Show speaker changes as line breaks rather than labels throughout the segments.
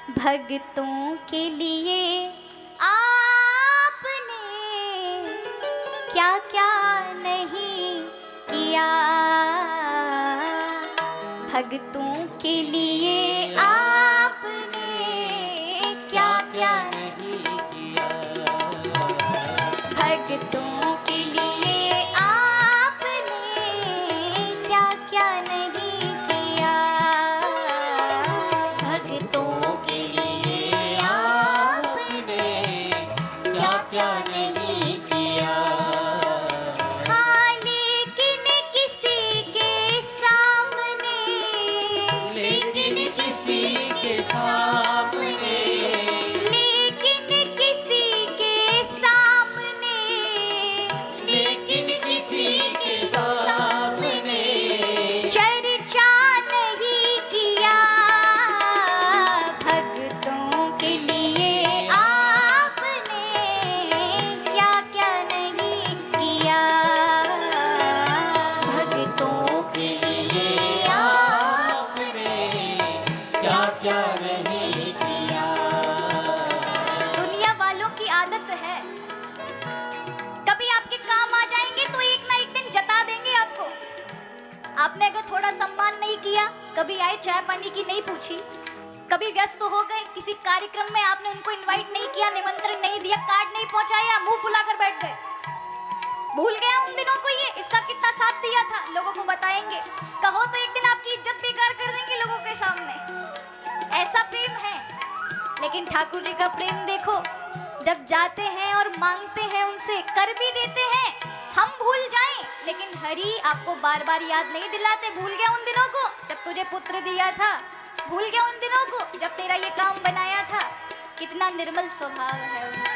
भक्तों के लिए आपने क्या क्या नहीं किया, भक्तों के लिए आपने क्या क्या नहीं किया, भक्तों के लिए आपने क्या क्या नहीं किया, भक्तों के लिए आपने क्या क्या नहीं किया। हाँ लेकिन किसी के सामने, लेकिन किसी के सामने, लेकिन किसी के सामने, लेकिन किसी के सामने चर्चा नहीं किया, भक्तों के लिए आपने क्या क्या नहीं किया, भक्तों के लिए आपने क्या क्या नहीं किया। दुनिया वालों की आदत है, कभी आपके काम आ जाएंगे तो एक ना एक दिन जता देंगे आपको। आपने अगर थोड़ा सम्मान नहीं किया, कभी आए चाय पानी की नहीं पूछी, कभी व्यस्त हो गए किसी कार्यक्रम में, आपने उनको इनवाइट नहीं किया, निमंत्रण नहीं दिया, कार्ड नहीं पहुंचाया, मुंह फुलाकर बैठ गए, भूल गया उन दिनों को, ये इसका कितना साथ दिया था, लोगों को बताएंगे, कहो तो एक दिन आपकी इज्जत बेकार कर देंगे लोगों के सामने। ऐसा प्रेम है। लेकिन ठाकुर जी का प्रेम देखो, जब जाते हैं और मांगते हैं उनसे, कर भी देते हैं, हम भूल जाएं लेकिन हरि आपको बार बार याद नहीं दिलाते। भूल गया उन दिनों को जब तुझे पुत्र दिया था, भूल गया उन दिनों को जब तेरा ये काम बनाया था। कितना निर्मल स्वभाव है उनका।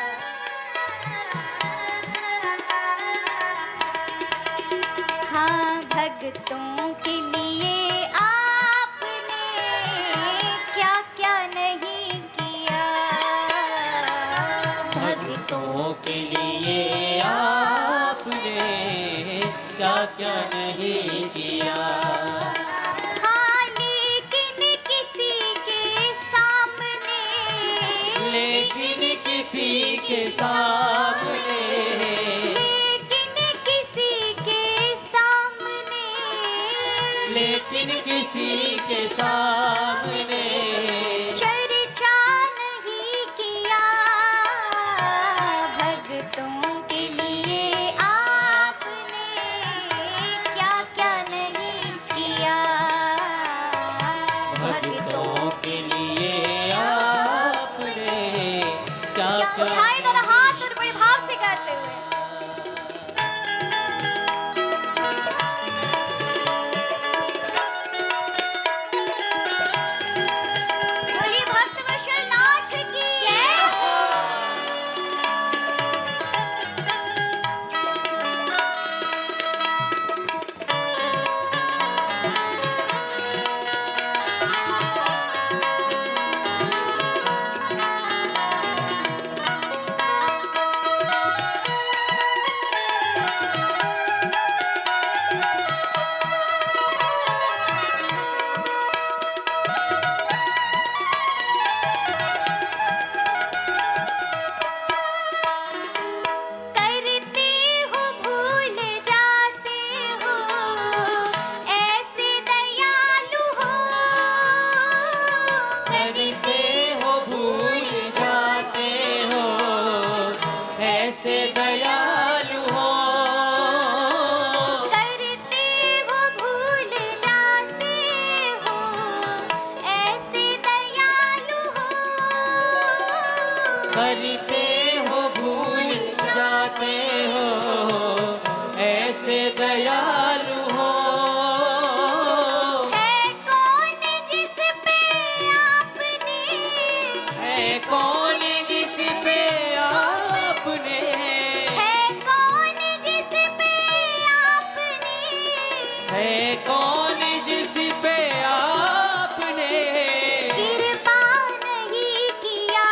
हाँ भक्तों के लिए आपने क्या क्या नहीं किया, भक्तों के लिए आपने क्या क्या नहीं किया। हाँ लेकिन किसी के सामने, लेकिन किसी के सामने, लेकिन किसी के सामने, लेकिन किसी के सामने चर्चा नहीं किया, भक्तों के लिए आपने क्या क्या नहीं किया, भक्तों के लिए आपने क्या क्या। उठाए दोनों हाथ और बड़े भाव से कहते हुए, बोलिए भक्तवत्सल नाथ की जय हो। करते हो भूल जाते हो, ऐसे दयालु हो, करते हो भूल जाते हो, ऐसे दयालु हो, करते हो भूल जाते हो, ऐसे दयालु हो, करते हो भूल जाते हो, ऐसे दयालु हो। है कौन जिस पे आपने, है कौन जिस पे आपने, है कौन जिस पे आपने, है कौन जिस पे आपने कृपा नहीं किया,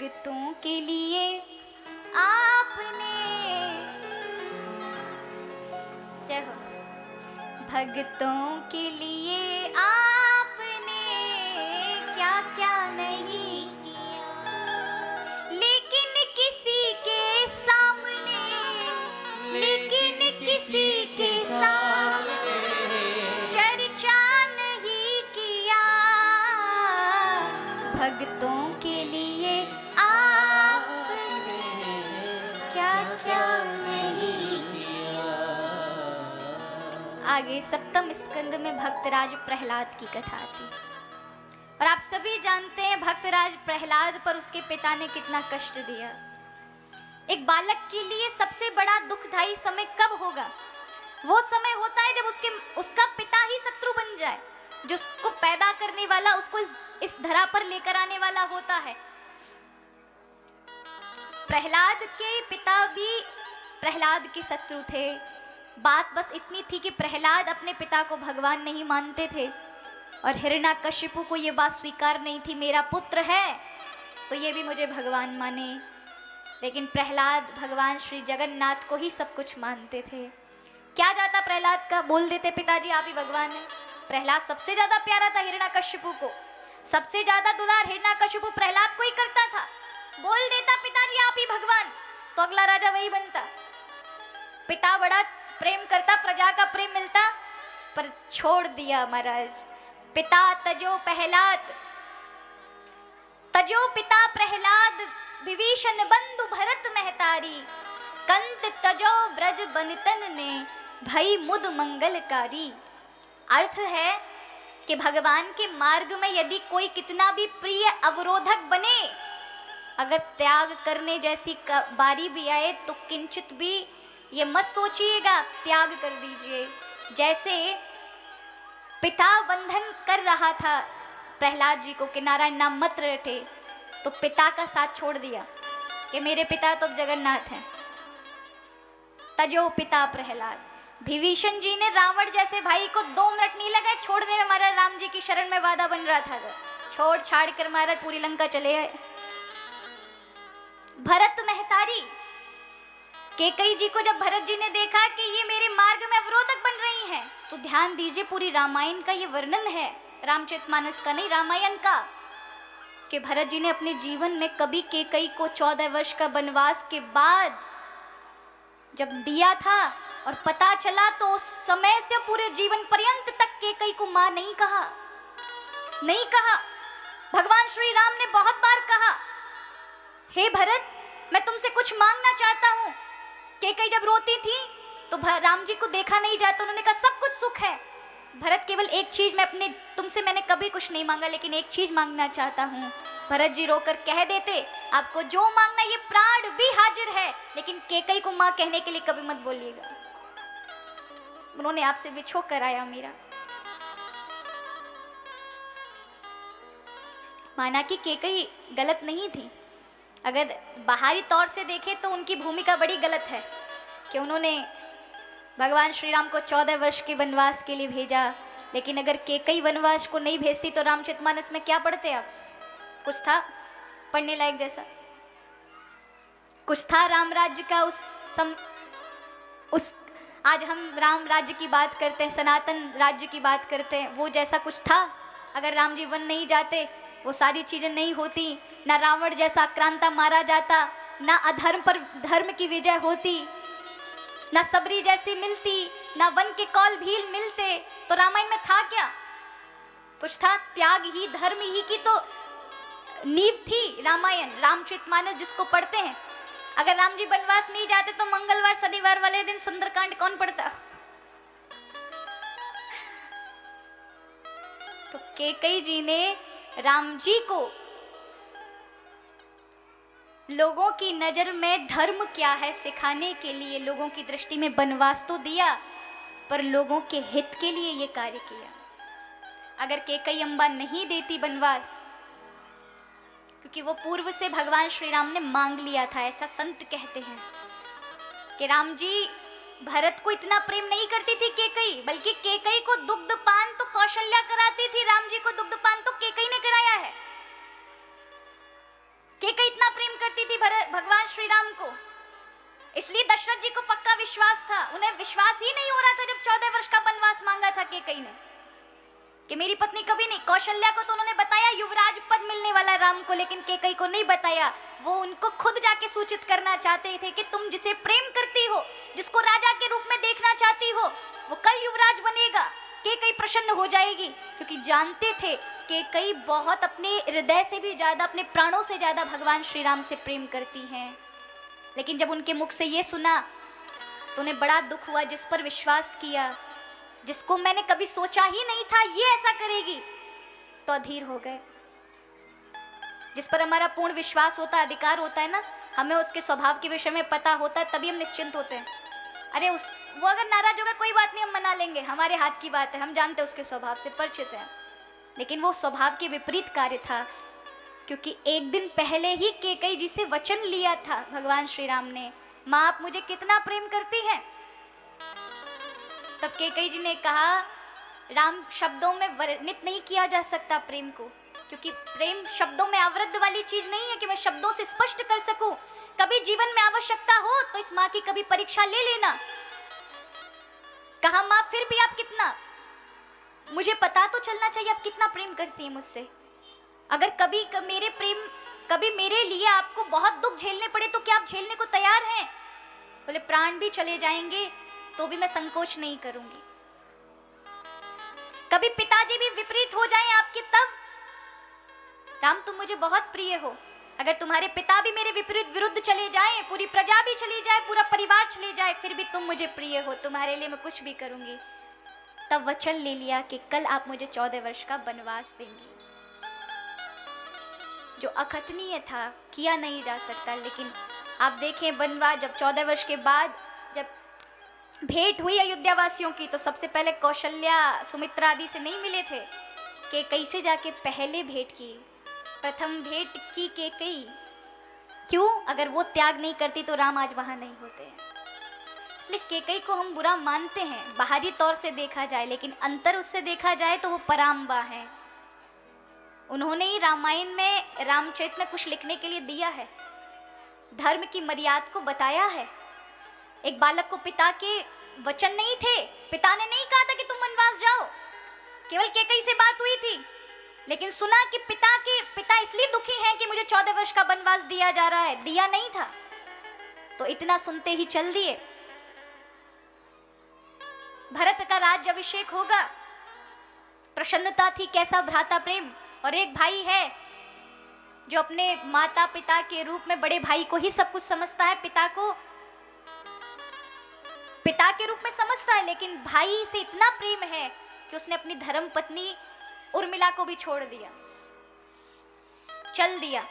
भक्तों के लिए आपने, जय हो, भक्तों के लिए आपने क्या क्या नहीं किया, लेकिन किसी के सामने, लेकिन किसी के सामने चर्चा नहीं किया, भक्तों के लिए आपने क्या क्या नहीं किया। आगे सप्तम स्कंद में भक्तराज प्रहलाद की कथा आती, और आप सभी जानते हैं भक्तराज प्रहलाद पर उसके पिता ने कितना कष्ट दिया। एक बालक के लिए सबसे बड़ा दुखदायी समय कब होगा? वो समय होता है जब उसका पिता ही शत्रु बन जाए, जो उसको पैदा करने वाला, उसको इस धरा पर लेकर आने वाला होता है। प्रहलाद के पिता भी प्रहलाद के शत्रु थे। बात बस इतनी थी कि प्रहलाद अपने पिता को भगवान नहीं मानते थे, और हिरण्याकशिपु को ये बात स्वीकार नहीं थी, मेरा पुत्र है तो ये भी मुझे भगवान माने। लेकिन प्रहलाद भगवान श्री जगन्नाथ को ही सब कुछ मानते थे। क्या जाता प्रहलाद का, बोल देते पिताजी आप ही भगवान हैं। प्रहलाद सबसे ज्यादा प्यारा था हिरण्याकशिपु को, सबसे ज्यादा दुलार हिरण्याकशिपु प्रहलाद को ही करता था। बोल देता पिताजी आप ही भगवान, तो अगला राजा वही बनता। पिता बड़ा प्रेम करता, प्रजा का प्रेम मिलता, पर छोड़ दिया महाराज। पिता तजो प्रहलाद, तजो पिता प्रहलाद, विभीषण बंधु भरत महतारी, कंत तजो ब्रज बनितन ने, भई मुद मंगलकारी। अर्थ है कि भगवान के मार्ग में यदि कोई कितना भी प्रिय अवरोधक बने, अगर त्याग करने जैसी बारी भी आए तो किंचित भी ये मत सोचिएगा, त्याग कर दीजिए। जैसे पिता बंधन कर रहा था प्रहलाद जी को कि नारायण नाम मत रटे, तो पिता का साथ छोड़ दिया कि मेरे पिता तो जगन्नाथ हैं। तजो पिता प्रहलाद। विभीषण जी ने रावण जैसे भाई को 2 मिनट नहीं लगे छोड़ने में, महाराज राम जी की शरण में वादा बन रहा था, छोड़ छाड़ कर महाराज पूरी लंका चले आए। भरत महतारी, कैकेयी जी को जब भरत जी ने देखा कि ये मेरे मार्ग में अवरोधक बन रही हैं, तो ध्यान दीजिए पूरी रामायण का ये वर्णन है, रामचरितमानस का नहीं, रामायण का, कि भरत जी ने अपने जीवन में कभी कैकेयी को 14 वर्ष का वनवास के बाद जब दिया था और पता चला, तो उस समय से पूरे जीवन पर्यंत तक कैकेयी को मां नहीं कहा, नहीं कहा। भगवान श्री राम ने बहुत बार कहा, हे भरत मैं तुमसे कुछ मांगना चाहता हूं। कैकेयी जब रोती थी तो राम जी को देखा नहीं जाता, उन्होंने कहा सब कुछ सुख है भरत, केवल एक चीज मैं अपने तुमसे मैंने कभी कुछ नहीं मांगा, लेकिन एक चीज मांगना चाहता हूँ। भरत जी रोकर कह देते, आपको जो मांगना, ये प्राण भी हाजिर है, लेकिन कैकेयी को मां कहने के लिए कभी मत बोलिएगा, उन्होंने आपसे बिछो कराया मेरा। माना कि कैकेयी गलत नहीं थी, अगर बाहरी तौर से देखें तो उनकी भूमिका बड़ी गलत है कि उन्होंने भगवान श्री राम को 14 वर्ष के वनवास के लिए भेजा। लेकिन अगर कैकेयी वनवास को नहीं भेजती तो रामचरितमानस में क्या पढ़ते आप? कुछ था पढ़ने लायक जैसा? कुछ था राम राज्य का उस आज हम राम राज्य की बात करते हैं, सनातन राज्य की बात करते हैं, वो जैसा कुछ था? अगर राम जी वन नहीं जाते वो सारी चीजें नहीं होती, ना रावण जैसा आक्रांता मारा जाता, ना अधर्म पर धर्म की विजय होती, ना सबरी जैसी मिलती, ना वन के कौल भील मिलते, तो रामायण में था क्या? कुछ था? त्याग ही धर्म ही की तो नींव थी रामायण, रामचरितमानस जिसको पढ़ते हैं। अगर राम जी वनवास नहीं जाते तो मंगलवार शनिवार वाले दिन सुंदरकांड कौन पढ़ता? तो कैकेयी जी ने राम जी को लोगों की नजर में धर्म क्या है सिखाने के लिए, लोगों की दृष्टि में वनवास तो दिया, पर लोगों के हित के लिए ये कार्य किया। अगर कैकेयी अम्बा नहीं देती वनवास, क्योंकि वो पूर्व से भगवान श्री राम ने मांग लिया था, ऐसा संत कहते हैं कि राम जी भरत को इतना प्रेम नहीं करती थी कैकेयी, बल्कि कैकेयी को दुग्धपान तो कौशल्या कराती थी, राम जी को दुग्धपान तो कैकेयी ने कराया है। कैकेयी इतना प्रेम भगवान श्री राम को। इसलिए दशरथ जी को पक्का विश्वास था, उन्हें विश्वास ही नहीं हो रहा था जब 14 वर्ष का वनवास मांगा था केकई ने कि मेरी पत्नी कभी नहीं। कौशल्या को तो उन्होंने बताया युवराज पद मिलने वाला है राम को, लेकिन केकई को नहीं बताया। वो उनको खुद जाके सूचित करना चाहते थे कि तुम जिसे प्रेम करती हो, जिसको राजा के रूप में देखना चाहती हो, वो कल युवराज बनेगा। केकई प्रसन्न हो जाएगी, क्योंकि जानते थे केकई बहुत अपने हृदय से भी ज्यादा, अपने प्राणों से ज्यादा भगवान श्री राम से प्रेम करती हैं। लेकिन जब उनके मुख से ये सुना तो उन्हें बड़ा दुख हुआ। जिस पर विश्वास किया, जिसको मैंने कभी सोचा ही नहीं था ये ऐसा करेगी, तो अधीर हो गए। जिस पर हमारा पूर्ण विश्वास होता है, अधिकार होता है ना, हमें उसके स्वभाव के विषय में पता होता है, तभी हम निश्चिंत होते हैं। अरे वो अगर नाराज होगा कोई बात नहीं, हम मना लेंगे, हमारे हाथ की बात है, हम जानते हैं उसके स्वभाव से परिचित हैं। लेकिन वो स्वभाव के विपरीत कार्य था, क्योंकि एक दिन पहले ही केकई जी से वचन लिया था भगवान श्री राम ने, माँ आप मुझे कितना प्रेम करती हैं। तब केकई जी ने कहा राम शब्दों में वर्णित नहीं किया जा सकता प्रेम को, क्योंकि प्रेम शब्दों में आवृत्त वाली चीज नहीं है कि मैं शब्दों से स्पष्ट कर सकूं। कभी जीवन में आवश्यकता हो तो इस माँ की कभी परीक्षा ले लेना। कहा माँ फिर भी आप कितना, मुझे पता तो चलना चाहिए आप कितना प्रेम करती हैं मुझसे। अगर कभी मेरे लिए आपको बहुत दुख झेलने पड़े तो क्या आप झेलने को तैयार हैं? बोले प्राण भी चले जाएंगे तो भी मैं संकोच नहीं करूंगी। कभी पिताजी भी विपरीत हो जाएं आपके, तब राम तुम मुझे बहुत प्रिय हो, अगर तुम्हारे पिता भी मेरे विपरीत विरुद्ध चले जाएं, पूरी प्रजा भी चली जाए, पूरा परिवार चले जाए, फिर भी तुम मुझे प्रिय हो, तुम्हारे लिए मैं कुछ भी करूंगी। तब वचन ले लिया कि कल आप मुझे 14 वर्ष का वनवास देंगी। जो अकथनीय था, किया नहीं जा सकता। लेकिन आप देखें वनवास जब 14 वर्ष के बाद जब भेंट हुई अयोध्या वासियों की, तो सबसे पहले कौशल्या सुमित्रा आदि से नहीं मिले थे, केकई से जाके पहले भेंट की। प्रथम भेंट की केकई। क्यों? अगर वो त्याग नहीं करती तो राम आज वहां नहीं होते हैं। इसलिए केकई को हम बुरा मानते हैं बाहरी तौर से देखा जाए, लेकिन अंतर उससे देखा जाए तो वो पराम्बा है। उन्होंने ही रामायण में रामचरित में कुछ लिखने के लिए दिया है, धर्म की मर्यादा को बताया है। एक बालक को पिता के वचन नहीं थे, पिता ने नहीं कहा था कि तुम वनवास जाओ, केवल केकई से बात हुई थी, लेकिन सुना कि पिता इसलिए दुखी हैं कि मुझे 14 वर्ष का वनवास दिया जा रहा है, दिया नहीं था। तो इतना सुनते ही चल दिए। भरत का राज्य अभिषेक होगा, प्रसन्नता थी, कैसा भ्राता प्रेम। और एक भाई है जो अपने माता पिता के रूप में बड़े भाई को ही सब कुछ समझता है, पिता को पिता के रूप में समझता है, लेकिन भाई से इतना प्रेम है कि उसने अपनी धर्म पत्नी उर्मिला को भी छोड़ दिया, चल दिया।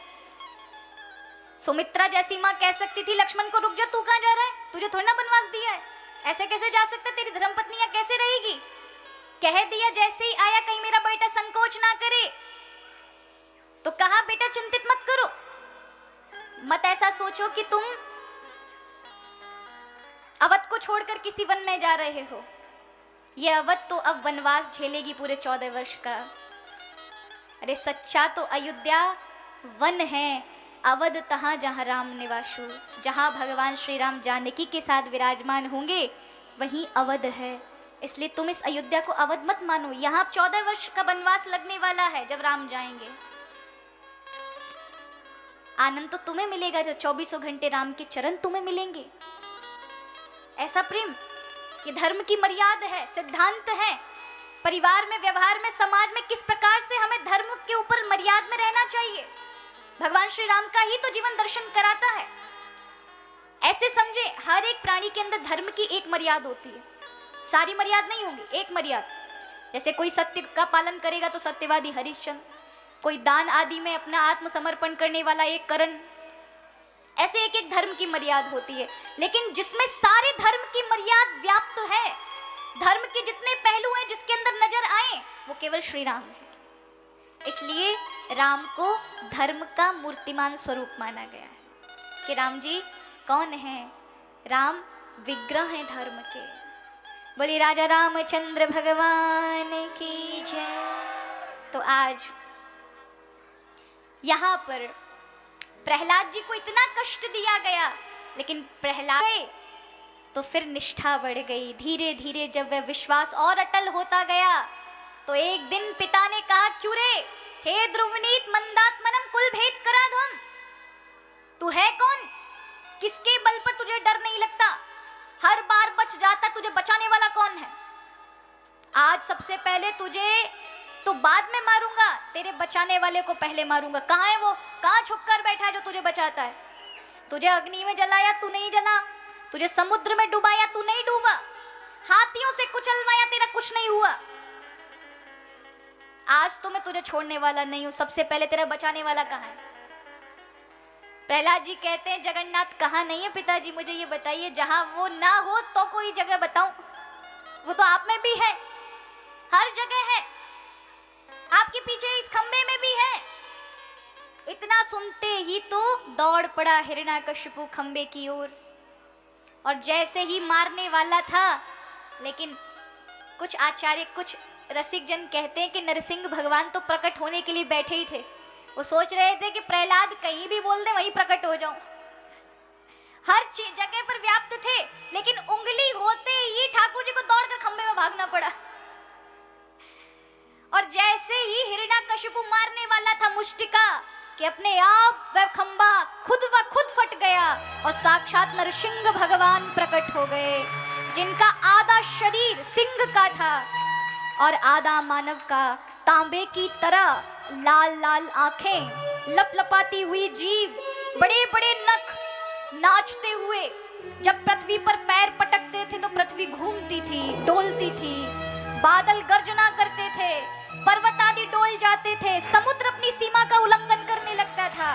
सुमित्रा जैसी मां कह सकती थी लक्ष्मण को रुक जा, तू कहां जा रहा है, तुझे थोड़ा ना वनवास दिया है, ऐसे कैसे जा सकता, तेरी धर्मपत्नी यहां कैसे रहेगी। कह दिया जैसे ही आया, कहीं मेरा बेटा संकोच ना करे। तो कहा बेटा चिंतित मत करो, मत ऐसा सोचो कि तुम अवध को छोड़कर किसी वन में जा रहे हो। यह अवध तो अब वनवास झेलेगी पूरे 14 वर्ष का। अरे सच्चा तो अयोध्या वन है, अवध तहां जहां राम निवासु, जहां भगवान श्री राम जानकी के साथ विराजमान होंगे वहीं अवध है। इसलिए तुम इस अयोध्या को अवध मत मानो। यहाँ 14 वर्ष का वनवास लगने वाला है जब राम जाएंगे। आनंद तो तुम्हें मिलेगा जब 24 घंटे राम के चरण तुम्हें मिलेंगे। ऐसा प्रेम, ये धर्म की मर्यादा है, सिद्धांत है। परिवार में, व्यवहार में, समाज में किस प्रकार से हमें धर्म के ऊपर मर्यादा में रहना चाहिए, भगवान श्री राम का ही तो जीवन दर्शन कराता है। ऐसे समझे, हर एक प्राणी के अंदर धर्म की एक मर्यादा होती है, सारी मर्यादा नहीं होंगी, एक मर्यादा। जैसे कोई सत्य का पालन करेगा तो सत्यवादी हरिश्चंद्र, कोई दान आदि में अपना आत्मसमर्पण करने वाला एक करण, ऐसे एक एक धर्म की मर्यादा होती है। लेकिन जिसमें सारे धर्म की मर्यादा व्याप्त है, धर्म के जितने पहलू हैं जिसके अंदर नजर आए, वो केवल श्री राम है। इसलिए राम को धर्म का मूर्तिमान स्वरूप माना गया है कि राम जी कौन है? राम विग्रह है धर्म के। बोले राजा रामचंद्र भगवान की जय। तो आज यहाँ पर प्रहलाद जी को इतना कष्ट दिया गया, लेकिन प्रहलाद तो फिर निष्ठा बढ़ गई। धीरे धीरे जब वह विश्वास और अटल होता गया तो एक दिन पिता ने कहा, क्यों रे हे ध्रुवनीत मंदात्मनम कुल भेद कराध्वम, तू है कौन? किसके बल पर तुझे डर नहीं लगता? हर बार बच जाता, तुझे बचाने वाला कौन है? आज सबसे पहले तुझे तो बाद में मारूंगा, तेरे बचाने वाले को पहले मारूंगा। कहाँ है वो? कहाँ छुप कर बैठा है जो तुझे बचाता है? तुझे अग्नि में जलाया, तू नहीं जला। तुझे समुद्र में डुबाया, तू नहीं डूबा। हाथियों से कुचलवाया, तेरा कुछ नहीं हुआ। आज तो मैं तुझे छोड़ने वाला नहीं हूं, सबसे पहले तेरा बचाने वाला कहाँ है? प्रहलाद जी कहते हैं, जगन्नाथ कहाँ नहीं है पिताजी, मुझे ये बताइए, जहां वो ना हो तो कोई जगह बताऊं। वो तो आप में भी है, हर जगह है, आपके पीछे इस खंबे में भी है। इतना सुनते ही तो दौड़ पड़ा हिरण्याकशिपु खंबे की ओर, और जैसे ही मारने वाला था, लेकिन कुछ आचार्य, कुछ रसिक जन कहते हैं कि नरसिंह भगवान तो प्रकट होने के लिए बैठे ही थे। वो सोच रहे थे कि प्रहलाद कहीं भी बोल दे वहीं प्रकट हो जाऊं। हर जगह पर व्याप्त थे, लेकिन उंगली होते ही ठाकुर जी को दौड़कर खंबे में भागना पड़ा। और जैसे ही हिरण्याकशिपु मारने वाला था मुष्टिका, कि अपने आप वह खंबा खुद व खुद फट गया और साक्षात नरसिंह भगवान प्रकट हो गए, जिनका आधा शरीर सिंह का था और आधा मानव का। तांबे की तरह लाल लाल आंखें, लपलपाती हुई जीभ, बड़े बड़े नख, नाचते हुए जब पृथ्वी पर पैर पटकते थे तो पृथ्वी घूमती थी, डोलती थी। बादल गर्जना करते थे, पर्वत आदि डोल जाते थे, समुद्र अपनी सीमा का उल्लंघन करने लगता था,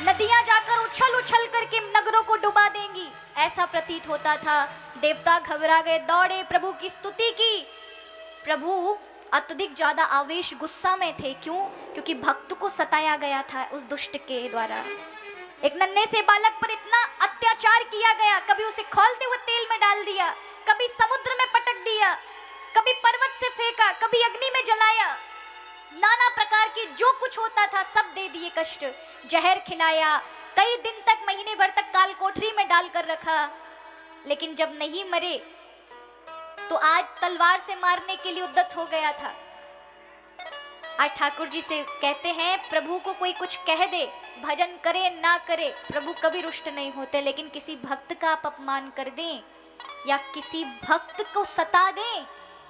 नदियां जाकर उछल उछल करके नगरों को डुबा देंगी, ऐसा प्रतीत होता था। देवता घबरा गए, दौड़े, प्रभु की स्तुति की। प्रभु अत्यधिक ज्यादा आवेश, गुस्सा में थे। क्यों? क्योंकि भक्त को सताया गया था उस दुष्ट के द्वारा। एक नन्हे से बालक पर इतना अत्याचार किया गया, कभी उसे खौलते हुए तेल में डाल दिया, कभी समुद्र में पटक दिया, कभी पर्वत से फेंका, कभी अग्नि में जलाया, नाना प्रकार की जो कुछ होता था सब दे दिए कष्ट। जहर खिलाया, कई दिन तक, महीने भर तक काल कोठरी में डालकर रखा, लेकिन जब नहीं मरे तो आज तलवार से मारने के लिए उद्यत हो गया था। आज ठाकुर जी से कहते हैं, प्रभु को कोई कुछ कह दे, भजन करे ना करे, प्रभु कभी रुष्ट नहीं होते, लेकिन किसी भक्त का आप अपमान कर दें या किसी भक्त को सता दें,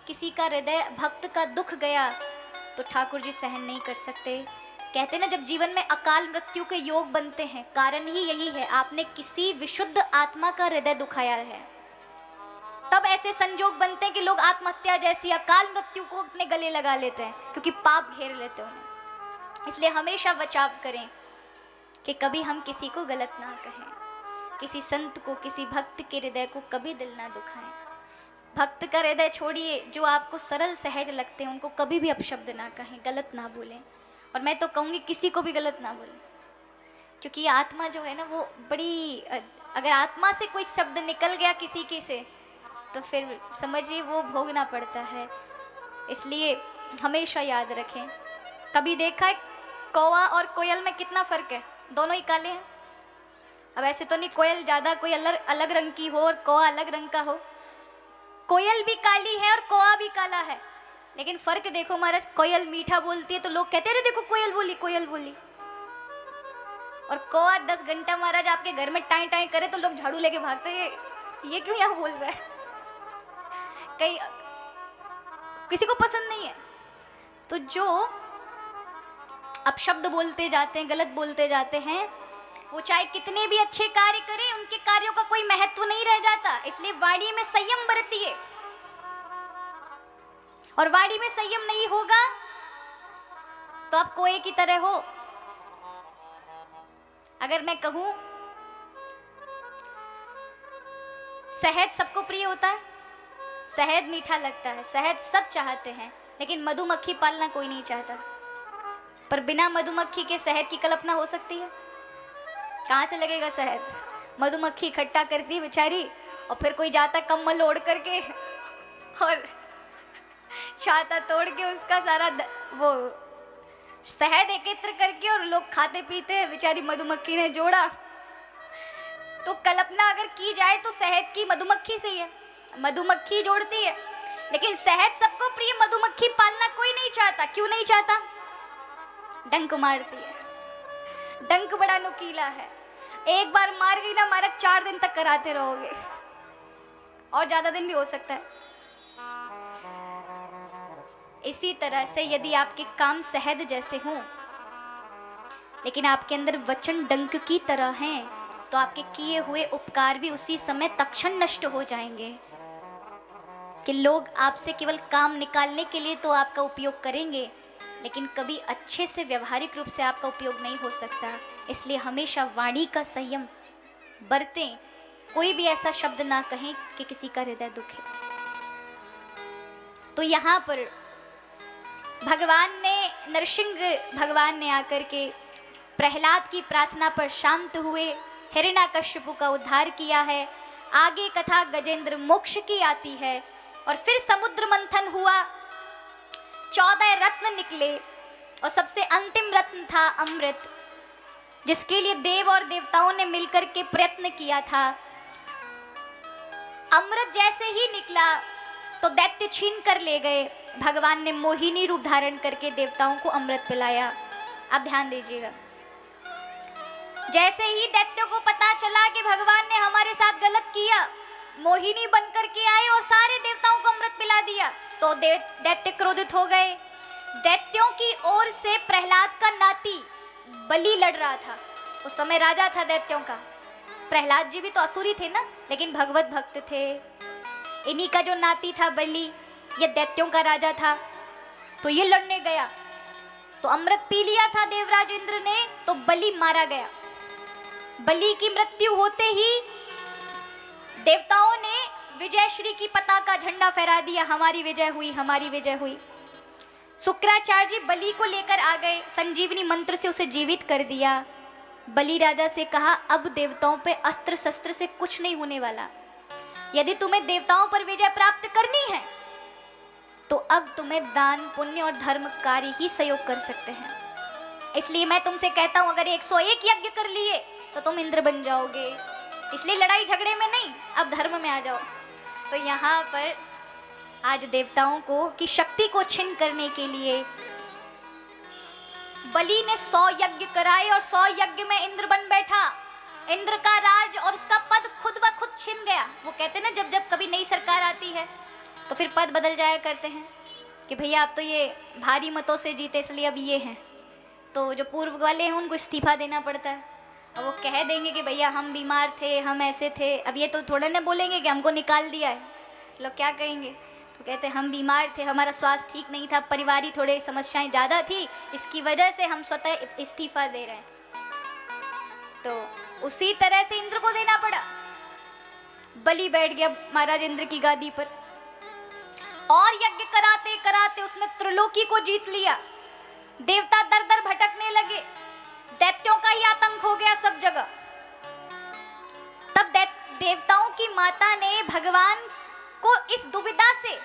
किसी का हृदय भक्त का दुख गया तो ठाकुर जी सहन नहीं कर सकते। कहते ना, जब जीवन में अकाल मृत्यु के योग बनते हैं, कारण ही यही है, आपने किसी विशुद्ध आत्मा का हृदय दुखाया है, तब ऐसे संजोग बनते हैं कि लोग आत्महत्या जैसी अकाल मृत्यु को अपने गले लगा लेते हैं, क्योंकि पाप घेर लेते हैं। इसलिए हमेशा बचाव करें कि कभी हम किसी को गलत ना कहें, किसी संत को, किसी भक्त के हृदय को कभी दिल ना दुखाएं। भक्त का हृदय छोड़िए, जो आपको सरल सहज लगते हैं उनको कभी भी अपशब्द ना कहें, गलत ना बोलें। और मैं तो कहूँगी किसी को भी गलत ना बोलें, क्योंकि ये आत्मा जो है ना, वो बड़ी, अगर आत्मा से कोई शब्द निकल गया किसी के से तो फिर समझिए वो भोगना पड़ता है। इसलिए हमेशा याद रखें। कभी देखा है कौवा और कोयल में कितना फर्क है? दोनों ही काले हैं। अब ऐसे तो नहीं कोयल ज़्यादा कोई अलग रंग की हो और कौवा अलग रंग का हो, कोयल भी काली है और कौवा भी काला है, लेकिन फर्क देखो महाराज। कोयल मीठा बोलती है तो लोग कहते हैं, देखो कोयल बोली, कोयल बोली। और कौवा 10 घंटा महाराज आपके घर में टाई टाई करे तो लोग झाड़ू लेके भागते हैं, ये क्यों यहाँ बोल रहा है? कई किसी को पसंद नहीं है। तो जो अपशब्द बोलते जाते हैं, गलत बोलते जाते हैं, वो चाहे कितने भी अच्छे कार्य करें, उनके कार्यों का कोई महत्व नहीं रह जाता। इसलिए वाणी में संयम बरतिए, और वाणी में संयम नहीं होगा तो आप कोए की तरह हो। अगर मैं कहूं शहद सबको प्रिय होता है, शहद मीठा लगता है, शहद सब चाहते हैं, लेकिन मधुमक्खी पालना कोई नहीं चाहता। पर बिना मधुमक्खी के शहद की कल्पना हो सकती है? कहाँ से लगेगा शहद? मधुमक्खी इकट्ठा करती है बेचारी, और फिर कोई जाता कम्बल ओढ़ करके और छाता तोड़ के उसका सारा वो शहद एकत्र करके और लोग खाते पीते हैं। बेचारी मधुमक्खी ने जोड़ा। तो कल्पना अगर की जाए तो शहद की मधुमक्खी से ही है, मधुमक्खी जोड़ती है। लेकिन शहद सबको प्रिय, मधुमक्खी पालना कोई नहीं चाहता। क्यों नहीं चाहता? डंक मारती है। डंक बड़ा नुकीला है, एक बार मार गई ना मारा, 4 दिन तक कराते रहोगे, और ज्यादा दिन भी हो सकता है। इसी तरह से यदि आपके काम शहद जैसे हों लेकिन आपके अंदर वचन डंक की तरह हैं, तो आपके किए हुए उपकार भी उसी समय तत्क्षण नष्ट हो जाएंगे। कि लोग आपसे केवल काम निकालने के लिए तो आपका उपयोग करेंगे, लेकिन कभी अच्छे से व्यवहारिक रूप से आपका उपयोग नहीं हो सकता। इसलिए हमेशा वाणी का संयम बरतें। कोई भी ऐसा शब्द ना कहें कि किसी का हृदय दुखे। तो यहाँ पर भगवान ने, नरसिंह भगवान ने आकर के प्रहलाद की प्रार्थना पर शांत हुए, हिरण्याकश्यपु का उद्धार किया है। आगे कथा गजेंद्र मोक्ष की आती है। और फिर समुद्र मंथन हुआ, 14 रत्न निकले और सबसे अंतिम रत्न था अमृत, जिसके लिए देव और देवताओं ने मिलकर के प्रयत्न किया था। अमृत जैसे ही निकला तो दैत्य छीन कर ले गए। भगवान ने मोहिनी रूप धारण करके देवताओं को अमृत पिलाया। अब ध्यान दीजिएगा, जैसे ही दैत्यों को पता चला कि भगवान ने हमारे साथ गलत किया, मोहिनी बनकर के आए और सारे देवताओं को अमृत पिला दिया, तो दैत्य क्रोधित हो गए। दैत्यों की ओर से प्रहलाद का नाती बलि लड़ रहा था। उस समय राजा था दैत्यों का। प्रहलाद जी भी तो असुरी थे ना, लेकिन भगवत भक्त थे। इन्हीं का जो नाती था बलि, ये दैत्यों का राजा था। तो ये लड़ने गया तो अमृत पी लिया था देवराज इंद्र ने, तो बलि मारा गया। बलि की मृत्यु होते ही देवताओं ने विजयश्री की पताका झंडा फहरा दिया, हमारी विजय हुई, हमारी विजय हुई। शुक्राचार्य जी बलि को लेकर आ गए, संजीवनी मंत्र से उसे जीवित कर दिया। बलि राजा से कहा, अब देवताओं पे अस्त्र शस्त्र से कुछ नहीं होने वाला। यदि तुम्हें देवताओं पर विजय प्राप्त करनी है तो अब तुम्हें दान पुण्य और धर्म कार्य ही सहयोग कर सकते हैं। इसलिए मैं तुमसे कहता हूं, अगर 101 यज्ञ कर लिए तो तुम इंद्र बन जाओगे। इसलिए लड़ाई झगड़े में नहीं, अब धर्म में आ जाओ। तो यहाँ पर आज देवताओं को की शक्ति को छिन्न करने के लिए बलि ने 100 यज्ञ कराए और 100 यज्ञ में इंद्र बन बैठा। इंद्र का राज और उसका पद खुद ब खुद छिन गया। वो कहते हैं ना, जब जब कभी नई सरकार आती है तो फिर पद बदल जाया करते हैं कि भैया आप तो ये भारी मतों से जीते इसलिए अब ये हैं, तो जो पूर्व वाले हैं उनको इस्तीफा देना पड़ता है। और वो कह देंगे कि भैया हम बीमार थे, हम ऐसे थे। अब ये तो थोड़ा ना बोलेंगे कि हमको निकाल दिया है, लोग क्या कहेंगे? तो कहते हम बीमार थे, हमारा स्वास्थ्य ठीक नहीं था, परिवारी थोड़े समस्याएं ज़्यादा थी, इसकी वजह से हम स्वतः इस्तीफा दे रहे हैं। तो उसी तरह से इंद्र को देना पड़ा। बलि बैठ गया महाराज इंद्र की गादी पर और यज्ञ कराते कराते उसने त्रिलोकी को जीत लिया। देवता दर दर भटकने लगे, दैत्यों का ही आतंक हो गया सब जगह। तब देवताओं की माता ने भगवान को इस दुविधा से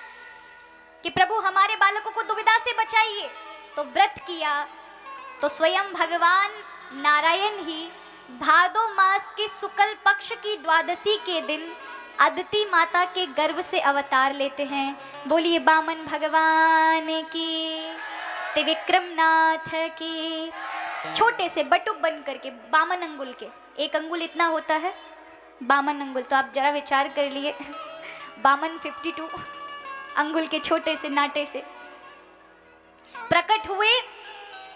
कि प्रभु हमारे बालकों को दुविधा से बचाइए, तो व्रत किया। तो स्वयं भगवान नारायण ही भादो मास के शुक्ल पक्ष की द्वादशी के दिन अदिति माता के गर्भ से अवतार लेते हैं। बोलिए बामन भगवान की, त्रिविक्रम नाथ की। छोटे से बटुक बन करके, बामन अंगुल के, एक अंगुल इतना होता है बामन अंगुल, तो आप जरा विचार कर लिए, बामन 52 अंगुल के छोटे से नाटे से प्रकट हुए।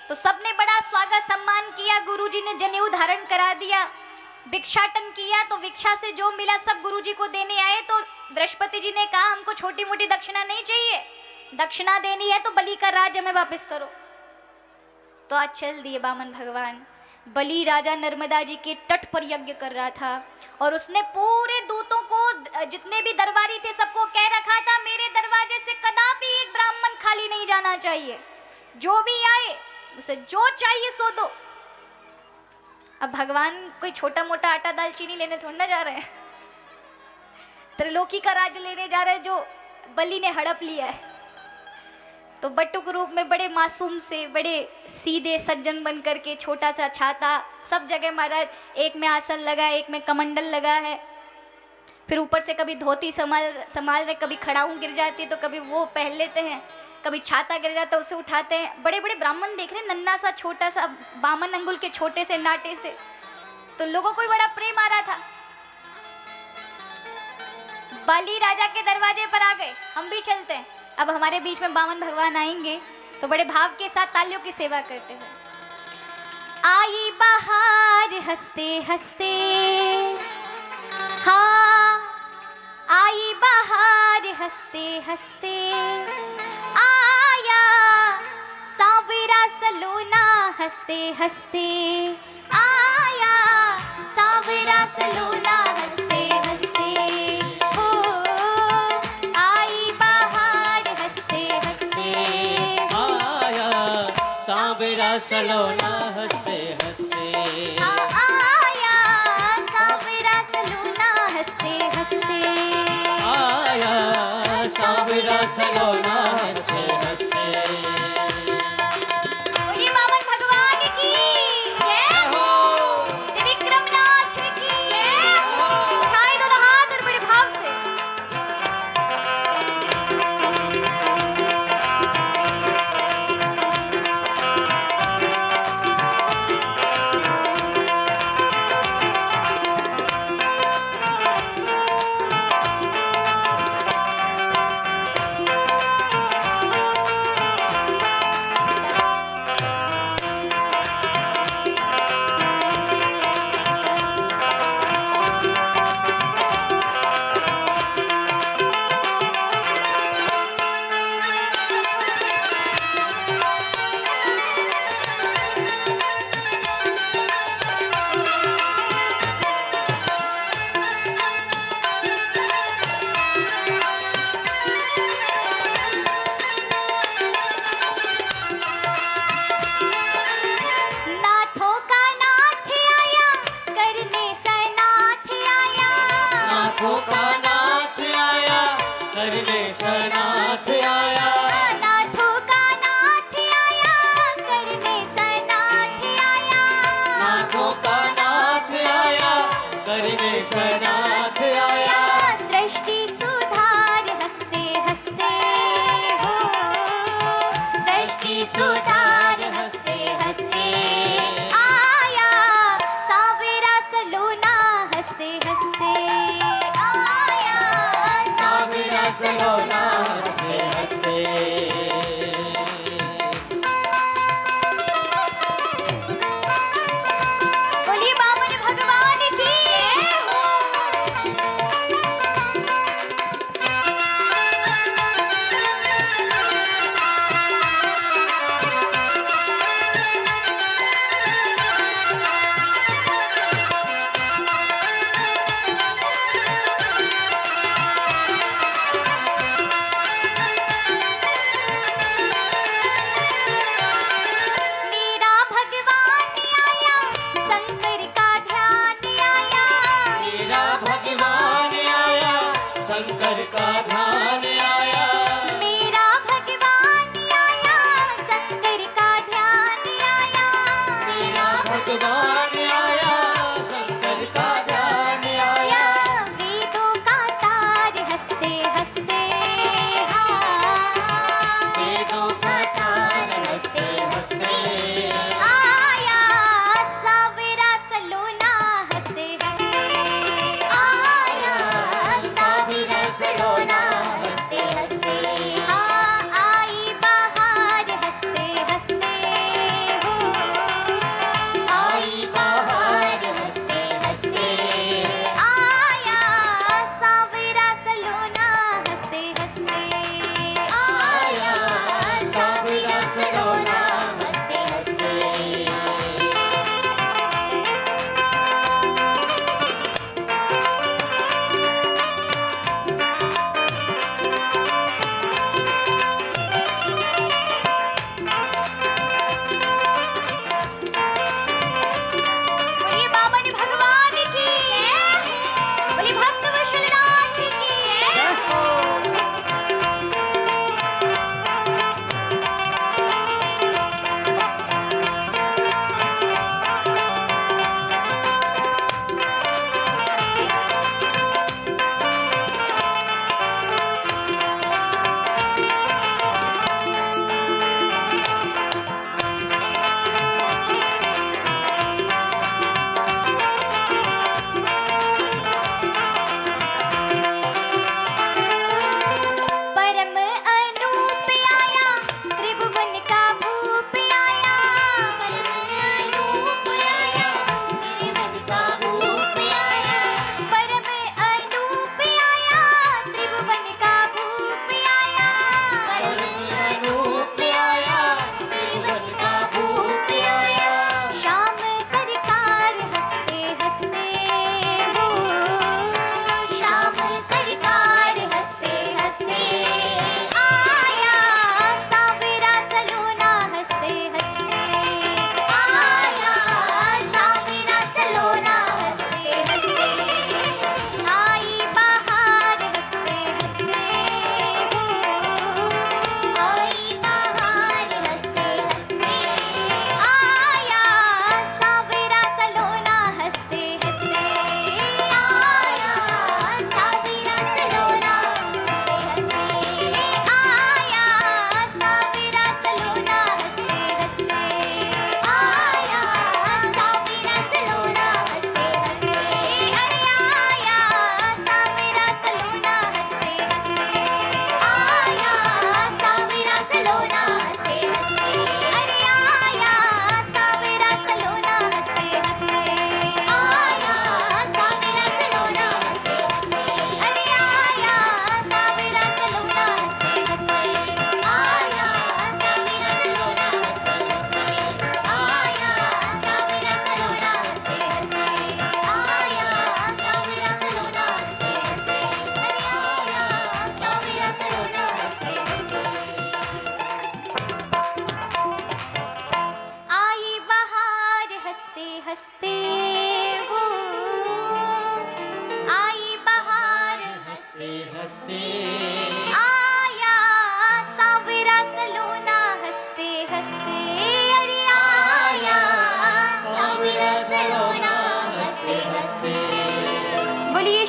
तो सबने बड़ा स्वागत सम्मान किया। गुरुजी ने जनेऊ धारण करा दिया, भिक्षाटन किया। तो भिक्षा से जो मिला सब गुरुजी को देने आए। तो बृहस्पति जी ने कहा हमको छोटी मोटी दक्षिणा नहीं चाहिए, दक्षिणा देनी है तो बलि का राज हमें वापस करो। तो आज चल दिए बामन भगवान। बलि राजा नर्मदा जी के तट पर यज्ञ कर रहा था और उसने पूरे दूतों को, जितने भी दरबारी थे, सबको कह रखा था मेरे दरवाजे से कदापि एक ब्राह्मण खाली नहीं जाना चाहिए, जो भी आए उसे जो चाहिए सो दो। अब भगवान कोई छोटा मोटा आटा दाल चीनी लेने थोड़ा ना जा रहे हैं, त्रिलोकी का राज्य लेने जा रहे हैं जो बलि ने हड़प लिया है। तो बटुक रूप में बड़े मासूम से, बड़े सीधे सज्जन बन करके, छोटा सा छाता, सब जगह महाराज, एक में आसन लगा, एक में कमंडल लगा है, फिर ऊपर से कभी धोती संभाल रहे, कभी खड़ाऊं गिर जाती है तो कभी वो पहन लेते हैं, कभी छाता गिर जाता है उसे उठाते हैं। बड़े बड़े ब्राह्मण देख रहे हैं, नन्ना सा छोटा सा 52 अंगुल के छोटे से नाटे से, तो लोगों को बड़ा प्रेम आ रहा था। बलि राजा के दरवाजे पर आ गए, हम भी चलते हैं। अब हमारे बीच में बामन भगवान आएंगे तो बड़े भाव के साथ तालियों की सेवा करते हुए, आई बाहर हंसते हंसते, हाँ आई बाहर हंसते हंसते, आया सांवरा सलोना हंसते हंसते, आया सांवरा सलोना हंसते हंसते, ओ आई बाहर हंसते हंसते,
आया सांवरा सलोना हंसते हंसते,
आया सांवरा सलोना हंसते हंसते,
आया सांवरा सलोना हंसते हंसते।
बोलिए बामन भगवान की जय हो, त्रिविक्रमनाथ की जय हो। उठाए दोनों हाथ और बड़े भाव से,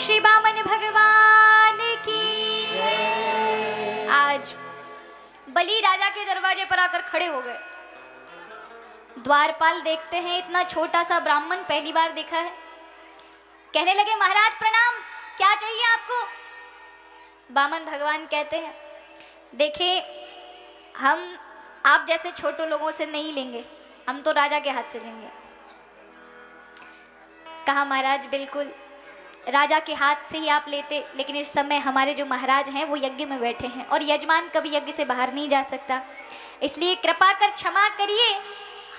श्री बामन भगवान की जय। आज बलि राजा के दरवाजे पर आकर खड़े हो गए। द्वारपाल देखते हैं इतना छोटा सा ब्राह्मण पहली बार देखा है। कहने लगे महाराज प्रणाम, क्या चाहिए आपको? बामन भगवान कहते हैं देखिए हम आप जैसे छोटे लोगों से नहीं लेंगे, हम तो राजा के हाथ से लेंगे। कहा महाराज बिल्कुल राजा के हाथ से ही आप लेते, लेकिन इस समय हमारे जो महाराज हैं वो यज्ञ में बैठे हैं और यजमान कभी यज्ञ से बाहर नहीं जा सकता, इसलिए कृपा कर क्षमा करिए,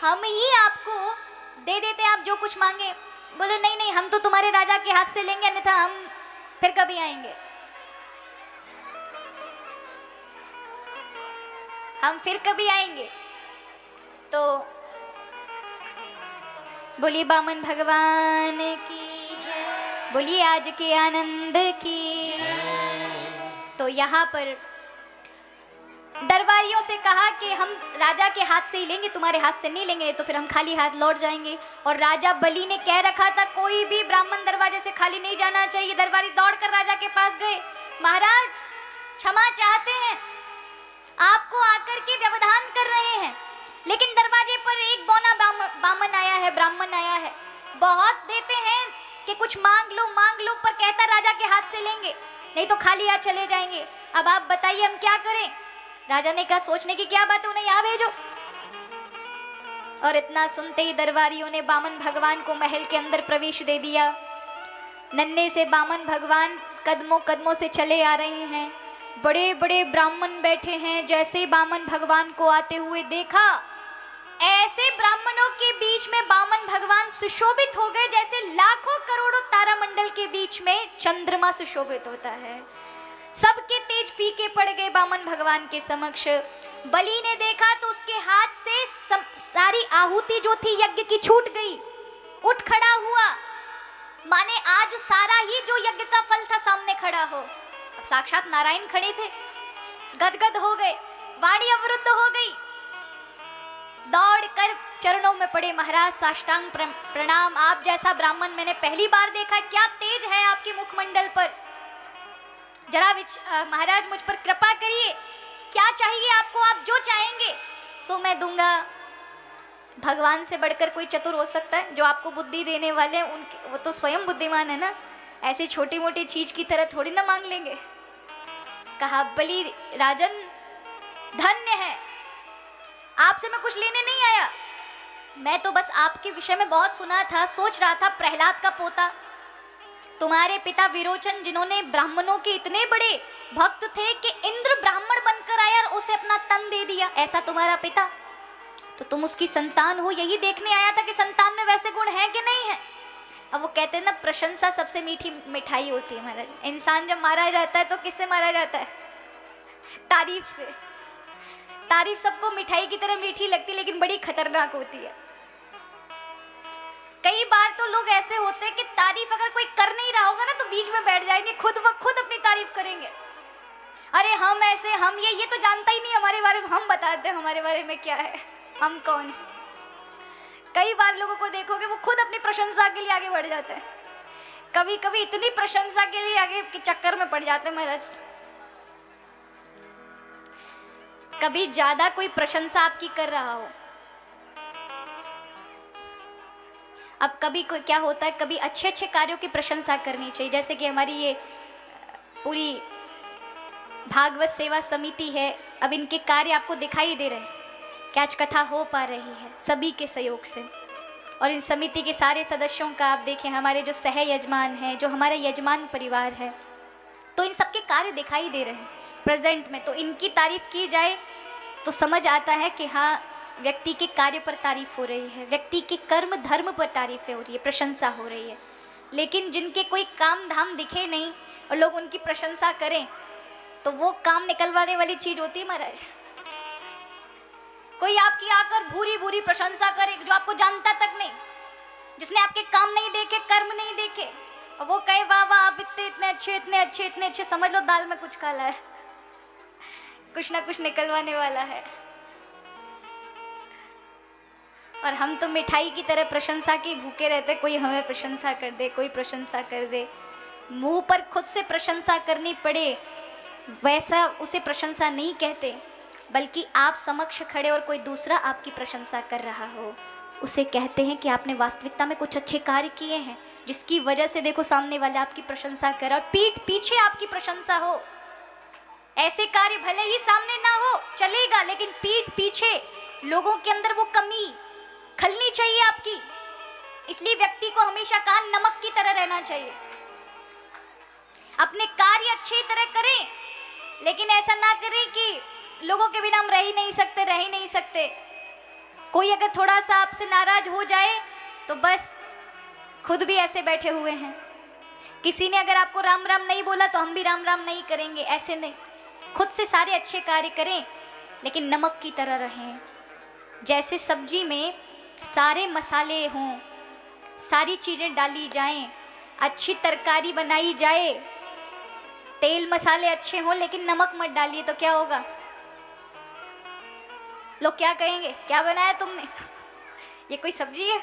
हम ही आपको दे देते आप जो कुछ मांगे। बोले नहीं नहीं, हम तो तुम्हारे राजा के हाथ से लेंगे, अन्यथा हम फिर कभी आएंगे, हम फिर कभी आएंगे। तो बोलिए बामन भगवान की जय, बोलिए आज के आनंद की जय। तो यहाँ पर दरबारियों से कहा कि हम राजा के हाथ से ही लेंगे, तुम्हारे हाथ से नहीं लेंगे, तो फिर हम खाली हाथ लौट जाएंगे। और राजा बलि ने कह रखा था कोई भी ब्राह्मण दरवाजे से खाली नहीं जाना चाहिए। दरबारी दौड़कर राजा के पास गए, महाराज क्षमा चाहते हैं, आपको आकर के व्यवधान कर रहे हैं, लेकिन दरवाजे पर एक बौना ब्राह्मण आया है, बहुत देते हैं कि कुछ मांग लो, पर कहता राजा के हाथ से लेंगे, नहीं तो खाली हाथ चले जाएंगे। अब आप बताइए हम क्या करें? राजा ने कहा सोचने की क्या बात है, उन्हें यहाँ भेजो। और इतना सुनते ही दरबारियों ने बामन भगवान को महल के अंदर प्रवेश दे दिया। नन्हे से बामन भगवान कदमों कदमों से चले आ रहे हैं। बड़े बड़े ब्राह्मण बैठे हैं। जैसे बामन भगवान को आते हुए देखा, ऐसे ब्राह्मणों के बीच में बामन भगवान सुशोभित हो गए जैसे लाखों करोड़ों तारामंडल के बीच में चंद्रमा सुशोभित होता है। सबके तेज फीके पड़ गए बामन भगवान के समक्ष। बलि ने देखा तो उसके हाथ से सारी आहुति जो थी यज्ञ की छूट गई, उठ खड़ा हुआ, माने आज सारा ही जो यज्ञ का फल था सामने खड़ा हो। अब साक्षात नारायण खड़े थे, गदगद हो गए, वाणी अवरुद्ध हो गई, दौड़कर चरणों में पड़े, महाराज साष्टांग प्रणाम, आप जैसा ब्राह्मण मैंने पहली बार देखा, क्या तेज है आपके मुखमंडल पर, जरा महाराज मुझ पर कृपा करिए, क्या चाहिए आपको, आप जो चाहेंगे सो मैं दूंगा। भगवान से बढ़कर कोई चतुर हो सकता है? जो आपको बुद्धि देने वाले हैं उनके, वो तो स्वयं बुद्धिमान है ना, ऐसी छोटी मोटी चीज की तरह थोड़ी ना मांग लेंगे। कहा बलि राजन धन्य है, आपसे मैं कुछ लेने नहीं आया, मैं तो बस आपके विषय में बहुत सुना था, सोच रहा था प्रहलाद का पोता तुम्हारे पिता विरोचन, जिन्होंने ब्राह्मणों के इतने बड़े भक्त थे कि इंद्र ब्राह्मण बनकर आया और उसे अपना तन दे दिया, ऐसा तुम्हारा पिता, तो तुम उसकी संतान हो, यही देखने आया था कि संतान में वैसे गुण है कि नहीं है। अब वो कहते हैं ना प्रशंसा सबसे मीठी मिठाई होती है महाराज। इंसान जब मारा जाता है तो किससे मारा जाता है? तारीफ से। तारीफ सबको मिठाई की तरह मीठी लगती है, लेकिन बड़ी खतरनाक होती है। कई बार तो लोग ऐसे होते हैं कि तारीफ अगर कोई कर नहीं रहा होगा ना तो बीच में बैठ जाएंगे, खुद ब खुद अपनी तारीफ करेंगे। अरे हम ऐसे, हम ये तो जानता ही नहीं हमारे बारे में, हम बताते हैं हमारे बारे में क्या है, हम कौन। कई बार लोगों को देखोगे वो खुद अपनी प्रशंसा के लिए आगे बढ़ जाते हैं, कभी कभी इतनी प्रशंसा के लिए आगे के चक्कर में पड़ जाते हैं महाराज। कभी ज्यादा कोई प्रशंसा आपकी कर रहा हो, अब कभी कोई क्या होता है, कभी अच्छे अच्छे कार्यों की प्रशंसा करनी चाहिए। जैसे कि हमारी ये पूरी भागवत सेवा समिति है, अब इनके कार्य आपको दिखाई दे रहे हैं कि आज कथा हो पा रही है सभी के सहयोग से। और इन समिति के सारे सदस्यों का आप देखें, हमारे जो सह यजमान हैं, जो हमारा यजमान परिवार है, तो इन सबके कार्य दिखाई दे रहे हैं प्रेजेंट में। तो इनकी तारीफ की जाए तो समझ आता है कि हाँ, व्यक्ति के कार्य पर तारीफ हो रही है, व्यक्ति के कर्म धर्म पर तारीफ हो रही है, प्रशंसा हो रही है। लेकिन जिनके कोई काम धाम दिखे नहीं और लोग उनकी प्रशंसा करें तो वो काम निकलवाने वाली चीज होती है महाराज। कोई आपकी आकर भूरी भूरी प्रशंसा करे जो आपको जानता तक नहीं, जिसने आपके काम नहीं देखे, कर्म नहीं देखे, और वो कहे वाह वाह आप इतने अच्छे इतने अच्छे इतने अच्छे, समझ लो दाल में कुछ काला है, कुछ ना कुछ निकलवाने वाला है। और हम तो मिठाई की तरह प्रशंसा की भूखे रहते, कोई हमें प्रशंसा कर दे, कोई प्रशंसा कर दे। मुंह पर खुद से प्रशंसा करनी पड़े वैसा उसे प्रशंसा नहीं कहते, बल्कि आप समक्ष खड़े और कोई दूसरा आपकी प्रशंसा कर रहा हो उसे कहते हैं कि आपने वास्तविकता में कुछ अच्छे कार्य किए हैं, जिसकी वजह से देखो सामने वाले आपकी प्रशंसा कर और पीठ पीछे आपकी प्रशंसा हो। ऐसे कार्य भले ही सामने ना हो चलेगा, लेकिन पीठ पीछे लोगों के अंदर वो कमी खलनी चाहिए आपकी। इसलिए व्यक्ति को हमेशा कहा नमक की तरह रहना चाहिए। अपने कार्य अच्छी तरह करें, लेकिन ऐसा ना करें कि लोगों के बिना हम रह ही नहीं सकते। कोई अगर थोड़ा सा आपसे नाराज हो जाए तो बस खुद भी ऐसे बैठे हुए हैं। किसी ने अगर आपको राम राम नहीं बोला तो हम भी राम राम नहीं करेंगे, ऐसे नहीं। खुद से सारे अच्छे कार्य करें, लेकिन नमक की तरह रहें। जैसे सब्जी में सारे मसाले हों, सारी चीज़ें डाली जाएं, अच्छी तरकारी बनाई जाए, तेल मसाले अच्छे हों, लेकिन नमक मत डालिए तो क्या होगा? लोग क्या कहेंगे, क्या बनाया तुमने, ये कोई सब्जी है?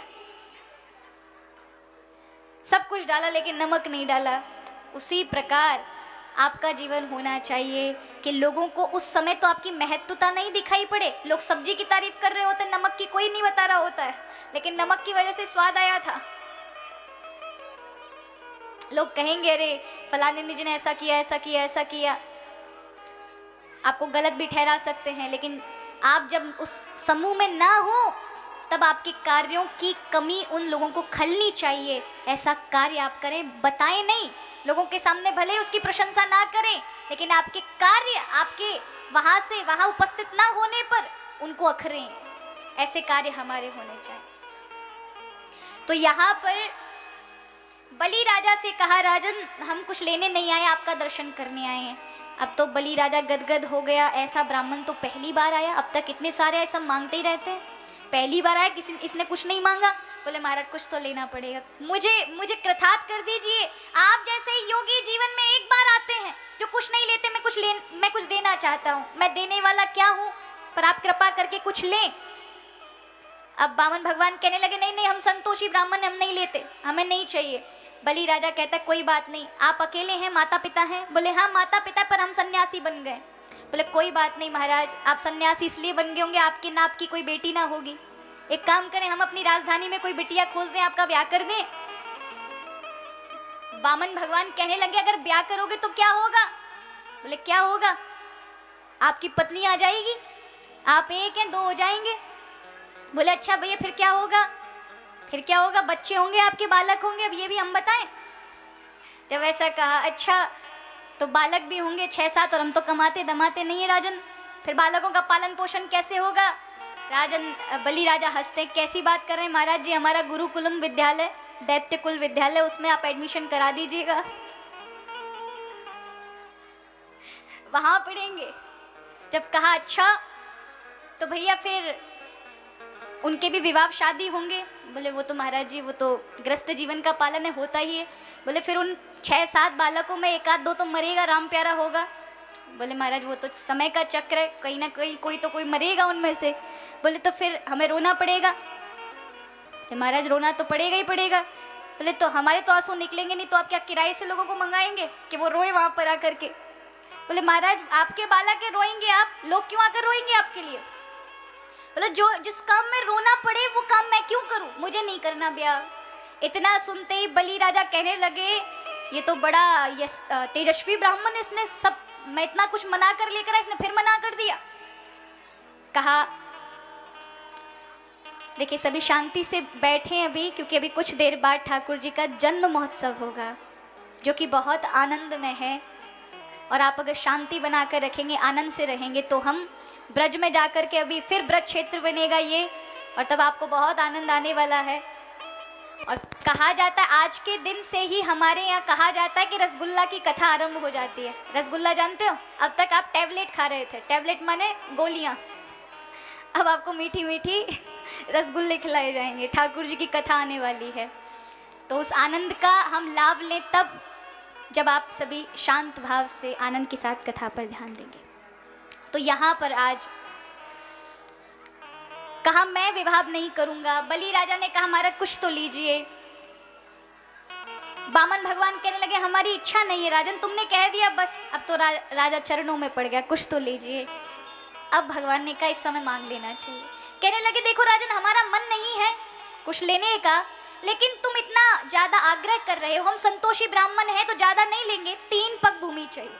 सब कुछ डाला लेकिन नमक नहीं डाला। उसी प्रकार आपका जीवन होना चाहिए कि लोगों को उस समय तो आपकी महत्वता नहीं दिखाई पड़े। लोग सब्जी की तारीफ कर रहे होते, नमक की कोई नहीं बता रहा होता है, लेकिन नमक की वजह से स्वाद आया था। लोग कहेंगे अरे फलाने जी ने ऐसा किया, ऐसा किया, ऐसा किया। आपको गलत भी ठहरा सकते हैं, लेकिन आप जब उस समूह में ना हो तब आपके कार्यों की कमी उन लोगों को खलनी चाहिए। ऐसा कार्य आप करें, बताएं नहीं, लोगों के सामने भले उसकी प्रशंसा ना करें, लेकिन आपके कार्य आपके वहाँ से वहाँ उपस्थित ना होने पर उनको अखरें। ऐसे कार्य हमारे होने चाहिए। तो यहाँ पर बलि राजा से कहा, राजन हम कुछ लेने नहीं आए, आपका दर्शन करने आए हैं। अब तो बलि राजा गदगद हो गया, ऐसा ब्राह्मण तो पहली बार आया, अब तक इतने सारे आए, सब मांगते ही रहते हैं, पहली बार आया इसने कुछ नहीं मांगा। बोले महाराज कुछ तो लेना पड़ेगा, मुझे कृतार्थ कर दीजिए। आप जैसे ही योगी जीवन में एक बार आते हैं जो कुछ नहीं लेते, मैं कुछ देना चाहता हूँ, मैं देने वाला क्या हूँ, पर आप कृपा करके कुछ लें। अब बामन भगवान कहने लगे नहीं नहीं, हम संतोषी ब्राह्मण, हम नहीं लेते, हमें नहीं चाहिए। बलि राजा कहता कोई बात नहीं, आप अकेले हैं, माता पिता हैं? बोले हाँ माता पिता, पर हम सन्यासी बन गए। बोले कोई बात नहीं महाराज, आप सन्यासी इसलिए बन गए होंगे आपके नाप की कोई बेटी ना होगी। एक काम करें, हम अपनी राजधानी में कोई बिटिया खोज दें, आपका ब्याह कर दें। बामन भगवान कहने लगे अगर ब्याह करोगे तो क्या होगा? बोले क्या होगा? आपकी पत्नी आ जाएगी, आप एक हैं, दो हो जाएंगे। बोले अच्छा भैया फिर क्या होगा? फिर क्या होगा? बच्चे होंगे, आपके बालक होंगे, अब ये भी हम बताएं। जब ऐसा कहा अच्छा तो बालक भी होंगे 6-7, और हम तो कमाते दमाते नहीं है राजन, फिर बालकों का पालन पोषण कैसे होगा? राजन बलि राजा हंसते, कैसी बात कर रहे हैं महाराज जी, हमारा गुरुकुलम विद्यालय, दैत्य कुल विद्यालय, उसमें आप एडमिशन करा दीजिएगा, वहां पढ़ेंगे। जब कहा अच्छा तो भैया फिर उनके भी विवाह शादी होंगे? बोले वो तो महाराज जी वो तो गृहस्थ जीवन का पालन है, होता ही है। बोले फिर उन 6-7 बालकों में 1-2 तो मरेगा, राम प्यारा होगा। बोले महाराज वो तो समय का चक्र है, कहीं ना कहीं कोई तो कोई मरेगा उनमें से। बोले तो फिर हमें रोना पड़ेगा? तो महाराज रोना तो पड़ेगा ही पड़ेगा। बोले तो हमारे तो आंसू निकलेंगे नहीं, तो आप क्या किराए से लोगों को मंगाएंगे कि वो रोए वहां पर आकर के? बोले महाराज आपके बालक है, रोएंगे आप, लोग क्यों आकर रोएंगे आपके लिए? बोले जो जिस काम में रोना पड़े वो काम मैं क्यों करूं, मुझे नहीं करना ब्याह। इतना सुनते ही बलि राजा कहने लगे ये तो बड़ा तेजस्वी ब्राह्मण, इसने सब, मैं इतना कुछ मना कर लेकर, इसने फिर मना कर दिया। कहा देखिए सभी शांति से बैठे अभी, क्योंकि अभी कुछ देर बाद ठाकुर जी का जन्म महोत्सव होगा जो कि बहुत आनंदमय है, और आप अगर शांति बनाकर रखेंगे, आनंद से रहेंगे, तो हम ब्रज में जाकर के अभी फिर ब्रज क्षेत्र बनेगा ये, और तब आपको बहुत आनंद आने वाला है। और कहा जाता है आज के दिन से ही हमारे यहाँ कहा जाता है कि रसगुल्ला की कथा आरंभ हो जाती है। रसगुल्ला जानते हो? अब तक आप टैबलेट खा रहे थे, टैबलेट माने गोलियाँ, अब आपको मीठी मीठी रसगुल्ले खिलाए जाएंगे, ठाकुर जी की कथा आने वाली है। तो उस आनंद का हम लाभ लें तब जब आप सभी शांत भाव से आनंद के साथ कथा पर ध्यान देंगे। तो यहाँ पर आज कहा मैं विवाह नहीं करूंगा। बलि राजा ने कहा महाराज कुछ तो लीजिए। बामन भगवान कहने लगे हमारी इच्छा नहीं है राजन, तुमने कह दिया बस, अब तो राजा चरणों में पड़ गया, कुछ तो लीजिए। अब भगवान ने कहा इस समय मांग लेना चाहिए। कहने लगे देखो राजन, हमारा मन नहीं है कुछ लेने का, लेकिन तुम इतना ज्यादा आग्रह कर रहे हो, हम संतोषी ब्राह्मण हैं तो ज्यादा नहीं लेंगे, 3 पग भूमि चाहिए।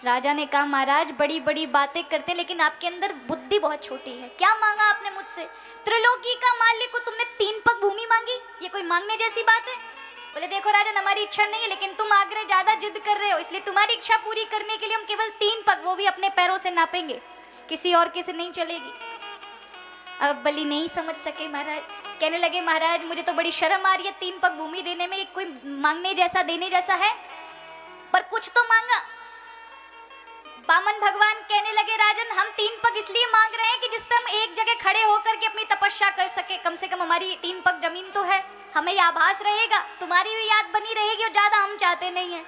राजा ने कहा महाराज बड़ी बड़ी बातें करते, लेकिन आपके अंदर बुद्धि बहुत छोटी है। क्या मांगा आपने मुझसे? त्रिलोकी का मालिक को तुमने 3 पग भूमि मांगी, ये कोई मांगने जैसी बात है? बोले देखो राजन, हमारी इच्छा नहीं है, लेकिन तुम आग्रह ज्यादा जिद कर रहे हो, इसलिए तुम्हारी इच्छा पूरी करने के लिए हम केवल 3 पग, वो भी अपने पैरों से नापेंगे, किसी और के से नहीं चलेगी। अब बलि नहीं समझ सके महाराज, कहने लगे महाराज मुझे तो बड़ी शर्म आ रही है 3 पग भूमि देने में, कोई मांगने जैसा देने जैसा है, पर कुछ तो मांगा। बामन भगवान कहने लगे राजन, हम 3 पग इसलिए मांग रहे हैं कि जिसपे हम एक जगह खड़े होकर के अपनी तपस्या कर सके, कम से कम हमारी 3 पग जमीन तो है, हमें यह आभास रहेगा, तुम्हारी भी याद बनी रहेगी, और ज्यादा हम चाहते नहीं है।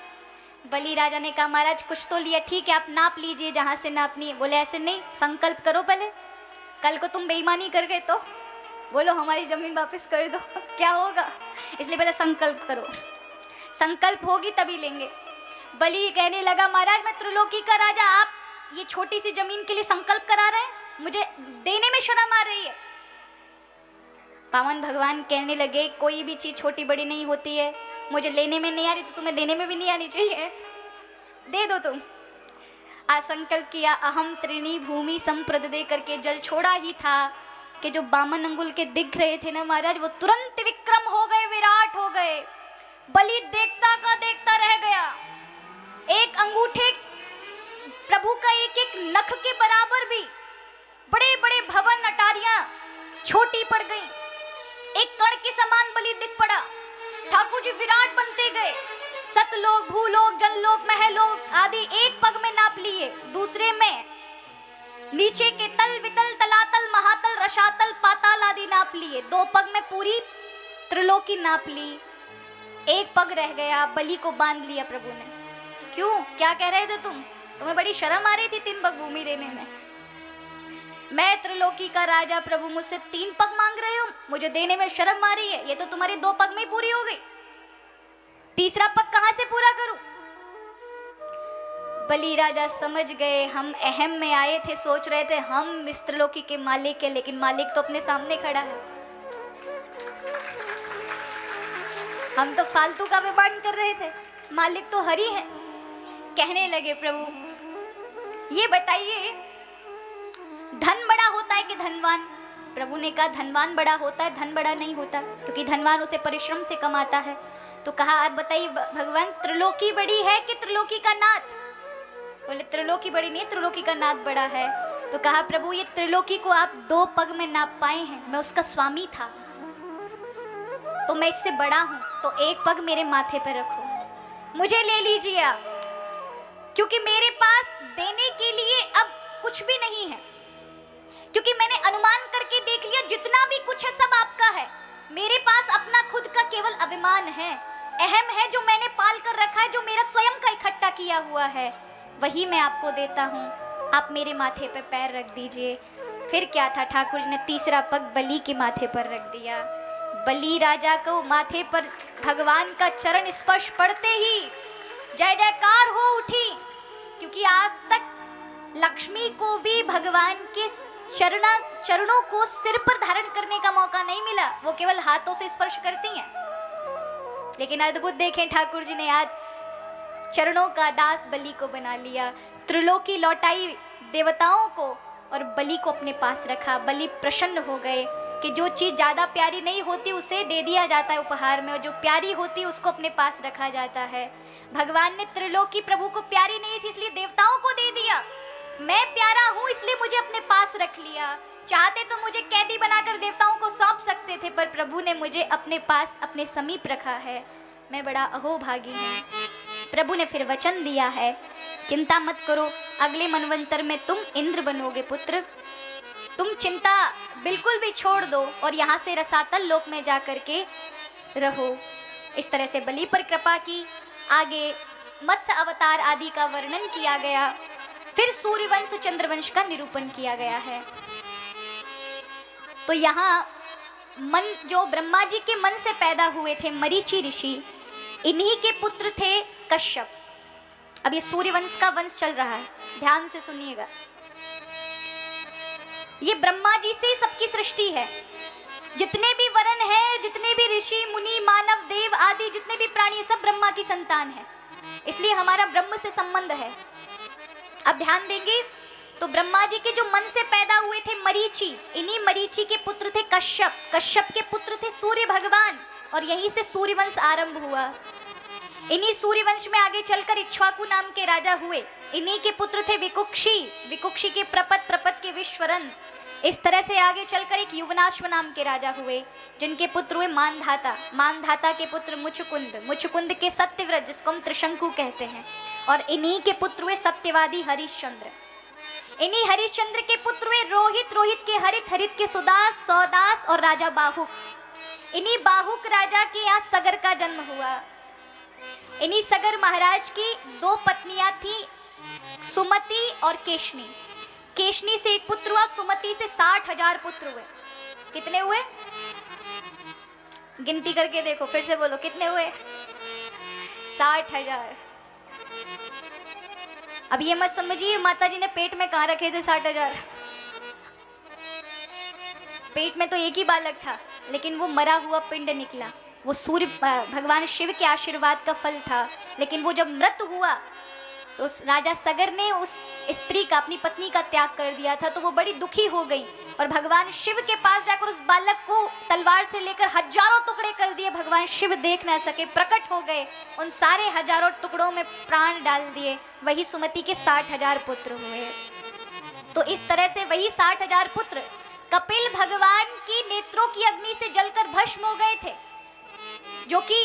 बलि राजा ने कहा महाराज कुछ तो लिया, ठीक है आप नाप लीजिए जहां से नापनी है। बोले ऐसे नहीं, संकल्प करो पहले, कल को तुम बेईमानी कर गए तो बोलो हमारी जमीन वापस कर दो क्या होगा, इसलिए पहले संकल्प करो, संकल्प होगी तभी लेंगे। बलि कहने लगा महाराज मैं त्रिलोकी का राजा, आप ये छोटी सी जमीन के लिए संकल्प करा रहे हैं, मुझे देने में शर्म आ रही है। बामन भगवान कहने लगे कोई भी चीज छोटी बड़ी नहीं होती है, मुझे लेने में नहीं आ रही तो तुम्हें देने में भी नहीं आनी चाहिए, दे दो तुम। आज संकल्प किया, अहम त्रिणी भूमि संप्रद दे करके जल छोड़ा ही था कि जो बामन अंगुल के दिख रहे थे ना महाराज, वो तुरंत विक्रम हो गए, विराट हो गए। बलि देखता का देखता रह गया, एक अंगूठे प्रभु का एक एक नख के बराबर भी बड़े बड़े भवन अटारियां छोटी पड़ गई, एक कण के समान बलि दिख पड़ा। ठाकुर जी विराट बनते गए, सतलोक भूलोक जनलोक महलोक आदि एक पग में नाप लिए, दूसरे में नीचे के तल वितल तलातल महातल रसातल पाताल आदि नाप लिए, 2 पग में पूरी त्रिलोकी नाप ली, एक पग रह गया, बलि को बांध लिया प्रभु ने। क्यों, क्या कह रहे थे तुम्हें बड़ी शर्म आ रही थी 3 पग भूमि देने में? मैं त्रिलोकी का राजा, प्रभु मुझसे 3 पग मांग रहे हो, मुझे देने में शर्म आ रही है, ये तो तुम्हारी 2 पग में ही पूरी हो गई, तीसरा पग कहां से पूरा करूं? बलि राजा समझ गए हम अहम में आए थे, सोच रहे थे हम इस त्रिलोकी के मालिक है, लेकिन मालिक तो अपने सामने खड़ा है, हम तो फालतू का व्यापार कर रहे थे, मालिक तो हरि है। कहने लगे प्रभु ये बताइए धन बड़ा होता है कि धनवान? प्रभु ने कहा धनवान बड़ा होता है, धन बड़ा नहीं होता, क्योंकि धनवान उसे परिश्रम से कमाता है। तो कहा आप बताइए भगवान त्रिलोकी बड़ी है कि त्रिलोकी का नाथ? बोले त्रिलोकी बड़ी नहीं, त्रिलोकी का नाथ बड़ा है। तो कहा प्रभु ये त्रिलोकी को आप 2 पग में नाप पाए हैं, मैं उसका स्वामी था तो मैं इससे बड़ा हूं, तो एक पग मेरे माथे पर रखो, मुझे ले लीजिए आप, क्योंकि मेरे पास देने के लिए अब कुछ भी नहीं है, क्योंकि मैंने अनुमान करके देख लिया जितना भी कुछ है सब आपका है, मेरे पास अपना खुद का केवल अभिमान है, अहम है जो मैंने पाल कर रखा है, जो मेरा स्वयं का इकट्ठा किया हुआ है, वही मैं आपको देता हूँ, आप मेरे माथे पर पैर रख दीजिए। फिर क्या था, ठाकुर जी ने तीसरा पग बलि के माथे पर रख दिया। बलि राजा को माथे पर भगवान का चरण स्पर्श पड़ते ही जय जयकार हो उठी, क्योंकि आज तक लक्ष्मी को भी भगवान के चरणों को सिर पर धारण करने का मौका नहीं मिला, वो केवल हाथों से स्पर्श करती हैं। लेकिन अद्भुत देखें, ठाकुर जी ने आज चरणों का दास बलि को बना लिया, त्रिलोकी लौटाई देवताओं को और बलि को अपने पास रखा। बलि प्रसन्न हो गए कि जो चीज ज्यादा प्यारी नहीं होती उसे दे दिया जाता है उपहार में, और जो प्यारी होती है उसको अपने पास रखा जाता है। भगवान ने त्रिलोकी प्रभु को प्यारी नहीं थी इसलिए देवताओं को दे दिया, मैं प्यारा हूँ इसलिए मुझे अपने पास रख लिया। चाहते तो मुझे कैदी बनाकर देवताओं को सौंप सकते थे, पर प्रभु ने मुझे अपने पास अपने समीप रखा है, मैं बड़ा अहोभागी हूँ। प्रभु ने फिर वचन दिया है, चिंता मत करो, अगले मनवंतर में तुम इंद्र बनोगे पुत्र, तुम चिंता बिल्कुल भी छोड़ दो और यहाँ से रसातल लोक में जा करके रहो। इस तरह से बलि पर कृपा की। आगे मत्स्य अवतार आदि का वर्णन किया गया, फिर सूर्यवंश चंद्रवंश का निरूपण किया गया है। तो यहाँ मन जो ब्रह्मा जी के मन से पैदा हुए थे मरीचि ऋषि, इन्हीं के पुत्र थे कश्यप। अब ये सूर्यवंश का वंश चल रहा है, ध्यान से सुनिएगा। ये ब्रह्मा जी से सबकी सृष्टि है। जितने भी वरण हैं, जितने भी ऋषि मुनि मानव देव आदि जितने भी प्राणी, सब ब्रह्मा की संतान है, इसलिए हमारा ब्रह्म से संबंध है। अब ध्यान देंगे तो ब्रह्मा जी के जो मन से पैदा हुए थे मरीचि, इन्हीं मरीचि के पुत्र थे कश्यप, कश्यप के पुत्र थे सूर्य भगवान, और यहीं से सूर्यवंश आरंभ हुआ। इन्हीं सूर्यवंश में आगे चलकर इक्ष्वाकु नाम के राजा हुए। इन्हीं के पुत्र थे विकुक्षी, विकुक्षी के प्रपद, प्रपद के विश्वरन। इस तरह से आगे चलकर एक युवनाश्व नाम के राजा हुए, जिनके पुत्र हुए मानधाता, मानधाता के पुत्र मुचुकुंद, मुचुकुंद के सत्यव्रत जिसको हम त्रिशंकु कहते हैं, और इन्हीं के पुत्र हुए सत्यवादी हरिश्चंद्र। इन्हीं हरिश्चंद्र के पुत्र हुए रोहित, रोहित के हरित, हरित के सुदास, सौदास और राजा बाहुक। इन्हीं बाहुक राजा के यहाँ सगर का जन्म हुआ। इन्हीं सगर महाराज की दो पत्नियां थी, सुमति और केशनी। केशनी से एक पुत्र हुआ, सुमति से 60,000 पुत्र हुए। कितने हुए? गिनती करके देखो, फिर से बोलो, कितने हुए? 60,000। अब ये मत समझिए माता जी ने पेट में कहाँ रखे थे 60,000। पेट में तो एक ही बालक था, लेकिन वो मरा हुआ पिंड निकला। वो सूर्य भगवान शिव के आशीर्वाद का फल था। लेकिन वो जब मृत हुआ तो राजा सगर ने उस स्त्री का, अपनी पत्नी का त्याग कर दिया था, तो वो बड़ी दुखी हो गई और भगवान शिव के पास जाकर उस बालक को तलवार से लेकर हजारों टुकड़े कर दिए। भगवान शिव देख ना सके, प्रकट हो गए, उन सारे हजारों टुकड़ों में प्राण डाल दिए। वही सुमति के 60,000 पुत्र हुए। तो इस तरह से वही 60,000 पुत्र कपिल भगवान की नेत्रों की अग्नि से जलकर भस्म हो गए थे, जो कि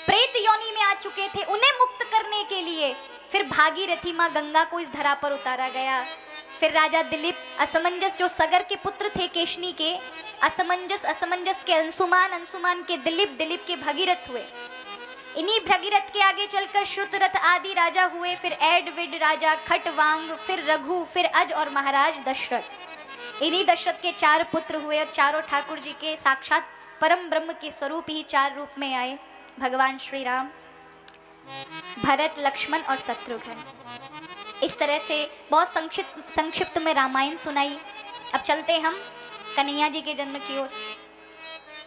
प्रेत योनि में आ चुके थे। उन्हें मुक्त करने के लिए फिर भागीरथी माँ गंगा को इस धरा पर उतारा गया। फिर राजा दिलीप, असमंजस जो सगर के पुत्र थे केशनी के, असमंजस, असमंजस के अंशुमान, अंशुमान के दिलीप, दिलीप के भगीरथ हुए। इन्हीं भगीरथ के आगे चलकर श्रुतरथ आदि राजा हुए। फिर एडविड राजा, खटवांग, फिर रघु, फिर अज और महाराज दशरथ। इन्हीं दशरथ के 4 पुत्र हुए और चारों ठाकुर जी के साक्षात परम ब्रह्म के स्वरूप ही 4 रूप में आए, भगवान श्री राम, भरत, लक्ष्मण और शत्रुघ्न। इस तरह से बहुत संक्षिप्त में रामायण सुनाई। अब चलते हम कन्हैया जी के जन्म की ओर।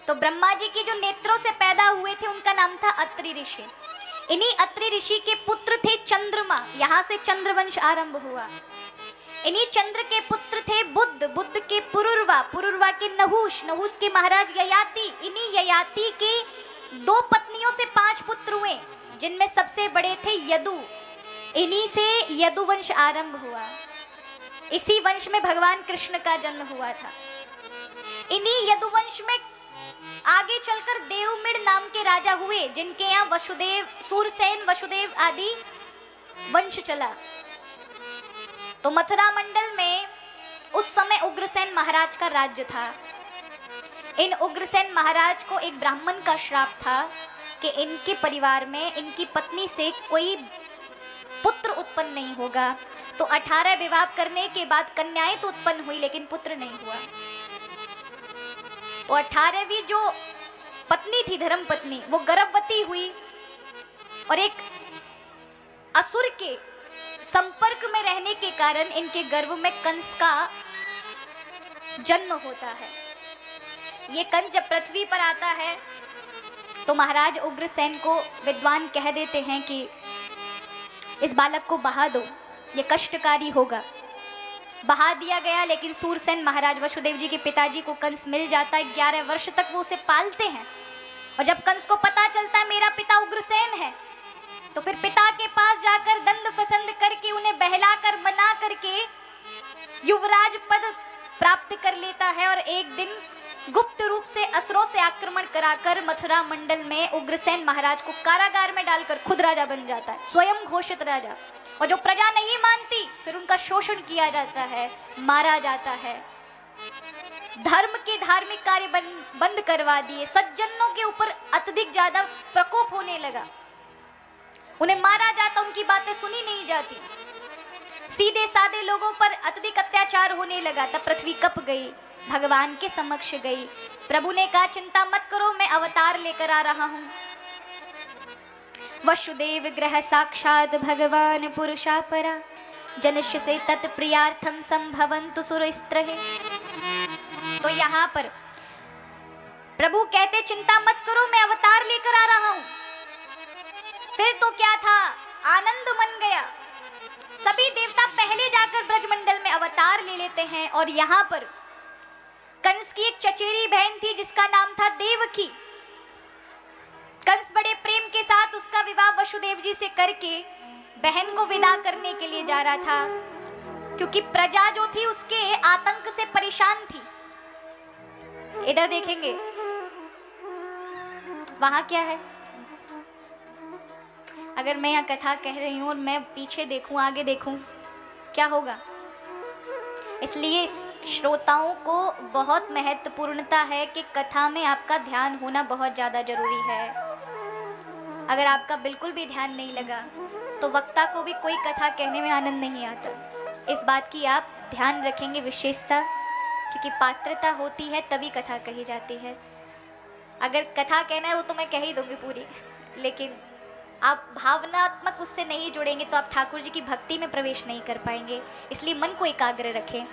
तो ब्रह्मा जी के जो नेत्रों से पैदा हुए थे उनका नाम था अत्रि ऋषि। इन्हीं अत्रि ऋषि के पुत्र थे चंद्रमा, यहाँ से चंद्रवंश आरंभ हुआ। इन्हीं चंद्र के पुत्र थे बुद्ध, बुद्ध के पुरुरवा, पुरुरवा के नहुष, नहुष के महाराज ययाति। इन्हीं ययाति के 2 पत्नियों से 5 पुत्र हुए, जिनमें सबसे बड़े थे यदु। इन्हीं से यदुवंश आरंभ हुआ। इसी वंश में भगवान कृष्ण का जन्म हुआ था। इन्हीं यदुवंश में आगे चलकर देवमिड़ नाम के राजा हुए, जिनके यहाँ वसुदेव, सूरसेन, वसुदेव आदि वंश चला। तो मथुरा मंडल में उस समय उग्रसेन महाराज का राज्य था। इन उग्रसेन महाराज को एक ब्राह्मण का श्राप था कि इनके परिवार में इनकी पत्नी से कोई पुत्र उत्पन्न नहीं होगा। तो 18 विवाह करने के बाद कन्याएं तो उत्पन्न हुई, लेकिन पुत्र नहीं हुआ। तो 18वीं जो पत्नी थी, धर्म पत्नी, वो गर्भवती हुई और एक असुर के संपर्क में रहने के कारण इनके गर्भ में कंस का जन्म होता है। ये कंस जब पृथ्वी पर आता है तो महाराज उग्रसेन को विद्वान कह देते हैं कि इस बालक को बहा दो, ये कष्टकारी होगा। बहा दिया गया, लेकिन सूरसेन महाराज वसुदेव जी के पिताजी को कंस मिल जाता है। 11 वर्ष तक वो उसे पालते हैं। और जब कंस को पता चलता है मेरा पिता उग्रसेन है, तो फिर पिता के पास जाकर दंड फसंद करके उन्हें बहलाकर मना करके युवराज पद प्राप्त कर लेता है। और एक दिन गुप्त रूप से असुरों से आक्रमण कराकर मथुरा मंडल में उग्रसेन महाराज को कारागार में डालकर खुद राजा बन जाता है, स्वयं घोषित राजा। और जो प्रजा नहीं मानती फिर उनका शोषण किया जाता है, मारा जाता है। धर्म के धार्मिक कार्य बंद करवा दिए। सज्जनों के ऊपर अत्यधिक ज्यादा प्रकोप होने लगा, उन्हें मारा जाता, उनकी बातें सुनी नहीं जाती। सीधे साधे लोगों पर अत्यधिक अत्याचार होने लगा। तब पृथ्वी कप गई, भगवान के समक्ष गई। प्रभु ने कहा चिंता मत करो, मैं अवतार लेकर आ रहा हूं। वसुदेव ग्रह साक्षात भगवान पुरुषा परा, जनस्य से तत्प्रियार्थम संभवन्तु सुरस्त्रहे। तो यहाँ पर प्रभु कहते चिंता मत करो, मैं अवतार लेकर आ रहा हूं। फिर तो क्या था, आनंद मन गया। सभी देवता पहले जाकर ब्रजमंडल में अवतार ले लेते हैं और यहाँ पर कंस की एक चचेरी बहन थी जिसका नाम था देवकी। कंस बड़े प्रेम के साथ उसका विवाह वसुदेव जी से करके बहन को विदा करने के लिए जा रहा था, क्योंकि प्रजा जो थी उसके आतंक से परेशान थी। इधर देखेंगे वहां क्या है। अगर मैं यहाँ कथा कह रही हूं और मैं पीछे देखूं, आगे देखूं, क्या होगा। इसलिए श्रोताओं को बहुत महत्वपूर्णता है कि कथा में आपका ध्यान होना बहुत ज़्यादा जरूरी है। अगर आपका बिल्कुल भी ध्यान नहीं लगा तो वक्ता को भी कोई कथा कहने में आनंद नहीं आता। इस बात की आप ध्यान रखेंगे विशेषता, क्योंकि पात्रता होती है तभी कथा कही जाती है। अगर कथा कहना है वो तो मैं कह ही दूंगी पूरी, लेकिन आप भावनात्मक उससे नहीं जुड़ेंगे तो आप ठाकुर जी की भक्ति में प्रवेश नहीं कर पाएंगे। इसलिए मन को एकाग्र रखें।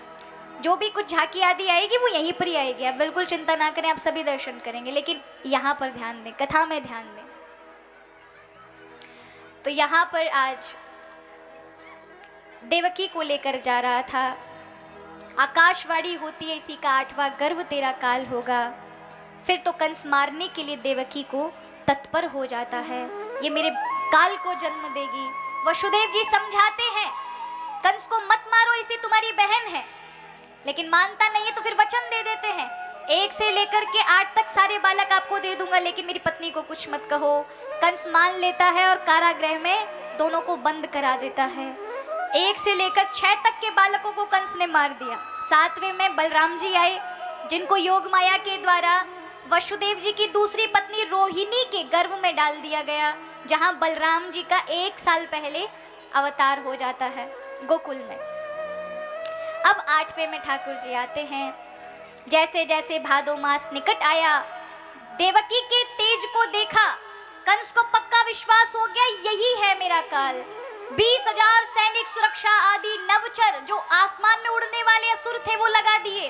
जो भी कुछ झांकी आदि आएगी वो यहीं पर ही आएगी, आप बिल्कुल चिंता ना करें, आप सभी दर्शन करेंगे, लेकिन यहाँ पर ध्यान दें, कथा में ध्यान दें। तो यहाँ पर आज देवकी को लेकर जा रहा था। आकाशवाणी होती है, इसी का 8वां गर्भ तेरा काल होगा। फिर तो कंस मारने के लिए देवकी को तत्पर हो जाता है, ये मेरे काल को जन्म देगी। वसुदेव जी समझाते हैं कंस को मत मारो, इसी तुम्हारी बहन है, लेकिन मानता नहीं है तो फिर वचन दे देते हैं 1 से लेकर के 8 तक सारे बालक आपको दे दूंगा, लेकिन मेरी पत्नी को कुछ मत कहो। कंस मान लेता है और कारागृह में दोनों को बंद करा देता है। 1 से लेकर 6 तक के बालकों को कंस ने मार दिया। 7वें में बलराम जी आए, जिनको योग माया के द्वारा वसुदेव जी की दूसरी पत्नी रोहिणी के गर्भ में डाल दिया गया, जहां बलराम जी का 1 साल पहले अवतार हो जाता है गोकुल में। अब 8वें में ठाकुर जी आते हैं। जैसे जैसे भादो मास निकट आया, देवकी के तेज को देखा, कंस को पक्का विश्वास हो गया यही है मेरा काल। 20,000 सैनिक, सुरक्षा आदि नवचर जो आसमान में उड़ने वाले असुर थे वो लगा दिए,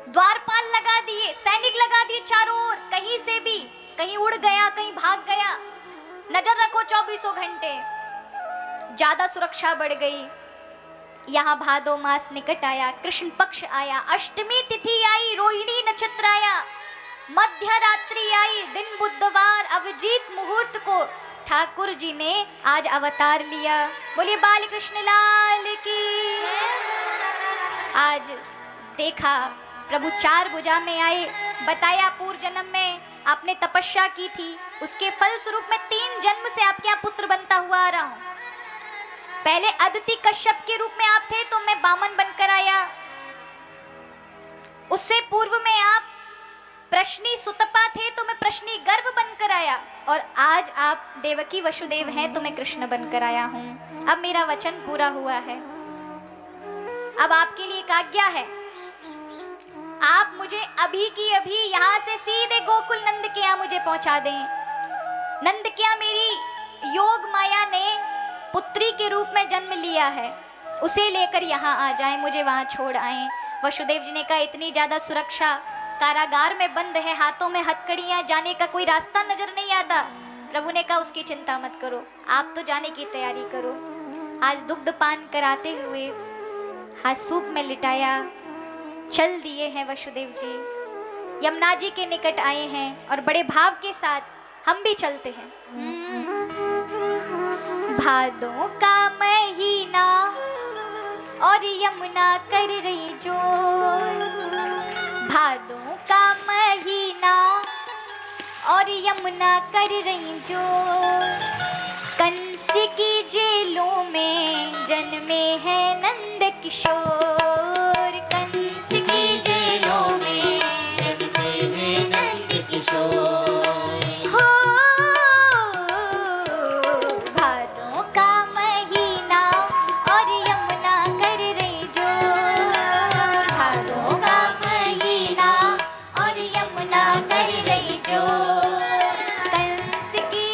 द्वारपाल लगा दिए, सैनिक लगा दिए चारों ओर। कहीं से भी, कहीं उड़ गया, कहीं भाग गया, नजर रखो 24 घंटे। ज्यादा सुरक्षा बढ़ गई। यहाँ भादो मास निकट आया, कृष्ण पक्ष आया, अष्टमी तिथि आई, रोहिणी नक्षत्र आया, मध्य रात्रि आई, दिन बुधवार, अभिजीत मुहूर्त को ठाकुर जी ने आज अवतार लिया। बोलिए बाल कृष्ण लाल की। आज देखा प्रभु 4 भुजा में आए। बताया पूर्व जन्म में आपने तपस्या की थी, उसके फल स्वरूप में 3 जन्म से आपके यहाँ पुत्र बनता हुआ आ रहा हूं। पहले अदिति कश्यप के रूप में आप थे तो मैं बामन बनकर आया। उससे पूर्व में आप प्रश्नी सुतपा थे तो मैं प्रश्नी गर्भ बनकर आया, और आज आप देवकी वसुदेव हैं तो मैं कृष्ण बनकर आया हूं। अब मेरा वचन पूरा हुआ है। अब आपके लिए एक आज्ञा है, आप मुझे अभी की अभी यहाँ से सीधे गोकुल नंद के यहाँ मुझे पहुंचा दें। नंद के यहाँ मेरी योग माया ने पुत्री के रूप में जन्म लिया है, उसे लेकर यहाँ आ जाएं, मुझे वहाँ छोड़ आएं। वसुदेव जी ने कहा इतनी ज्यादा सुरक्षा, कारागार में बंद है, हाथों में हथकड़ियाँ, जाने का कोई रास्ता नजर नहीं आता। प्रभु ने कहा उसकी चिंता मत करो, आप तो जाने की तैयारी करो। आज दुग्ध पान कराते हुए हाथ सूप में लिटाया, चल दिए हैं वसुदेव जी। यमुना जी के निकट आए हैं और बड़े भाव के साथ हम भी चलते हैं। भादों का महीना और यमुना कर रही जोर, भादों का महीना और यमुना कर रही जोर। कंस की जेलों में जन्मे हैं नंद किशोर, कंस की जेलों में जन्मे हैं नंद किशोर। हो भादों का महीना और यमुना कर रही जोर, भादों का महीना और यमुना कर रही जोर। कंस की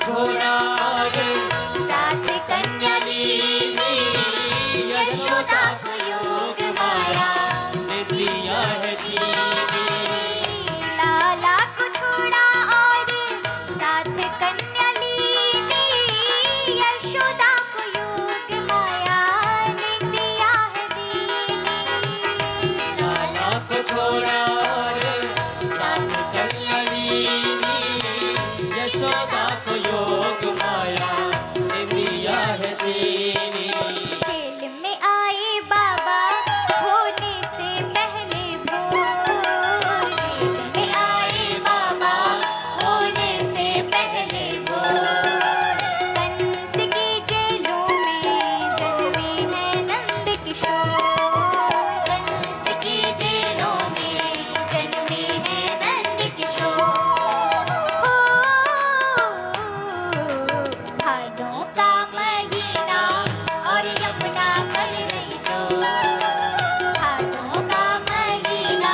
छोड़ा रे
साथ कन्या लीनी यशोदा को योग माया
ने दिया है जीने
लाला को छोड़ा और साथ कन्या लीनी यशोदा को योग माया ने दिया है दीनी
लाला को छोड़ा रे साथ कन्या लीनी यशोदा को योग माया ने दिया है जीने
जेल में आए बाबा होने से पहले भोर जेल में आए बाबा होने से पहले भोर कंस की जेलों में जन्मे हैं नंद किशोर कंस की जेलों में जन्मे हैं नंद किशोर हो भादों का महीना और यमुना कर रही सो भादों का महीना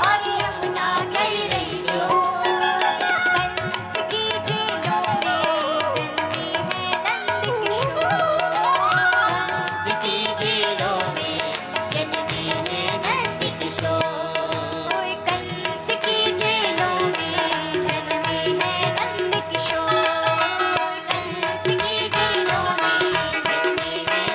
और यमुना कर रही सो कंस की जेलों में जन्मे हैं नंद किशोर
की जेलों में
जन्मे हैं नंद किशोर कंस की जेलों में जन्मे हैं नंद किशोर कंस की जेलों में जन्मे हैं नंद किशोर कंस की जेलों में जन्मे हैं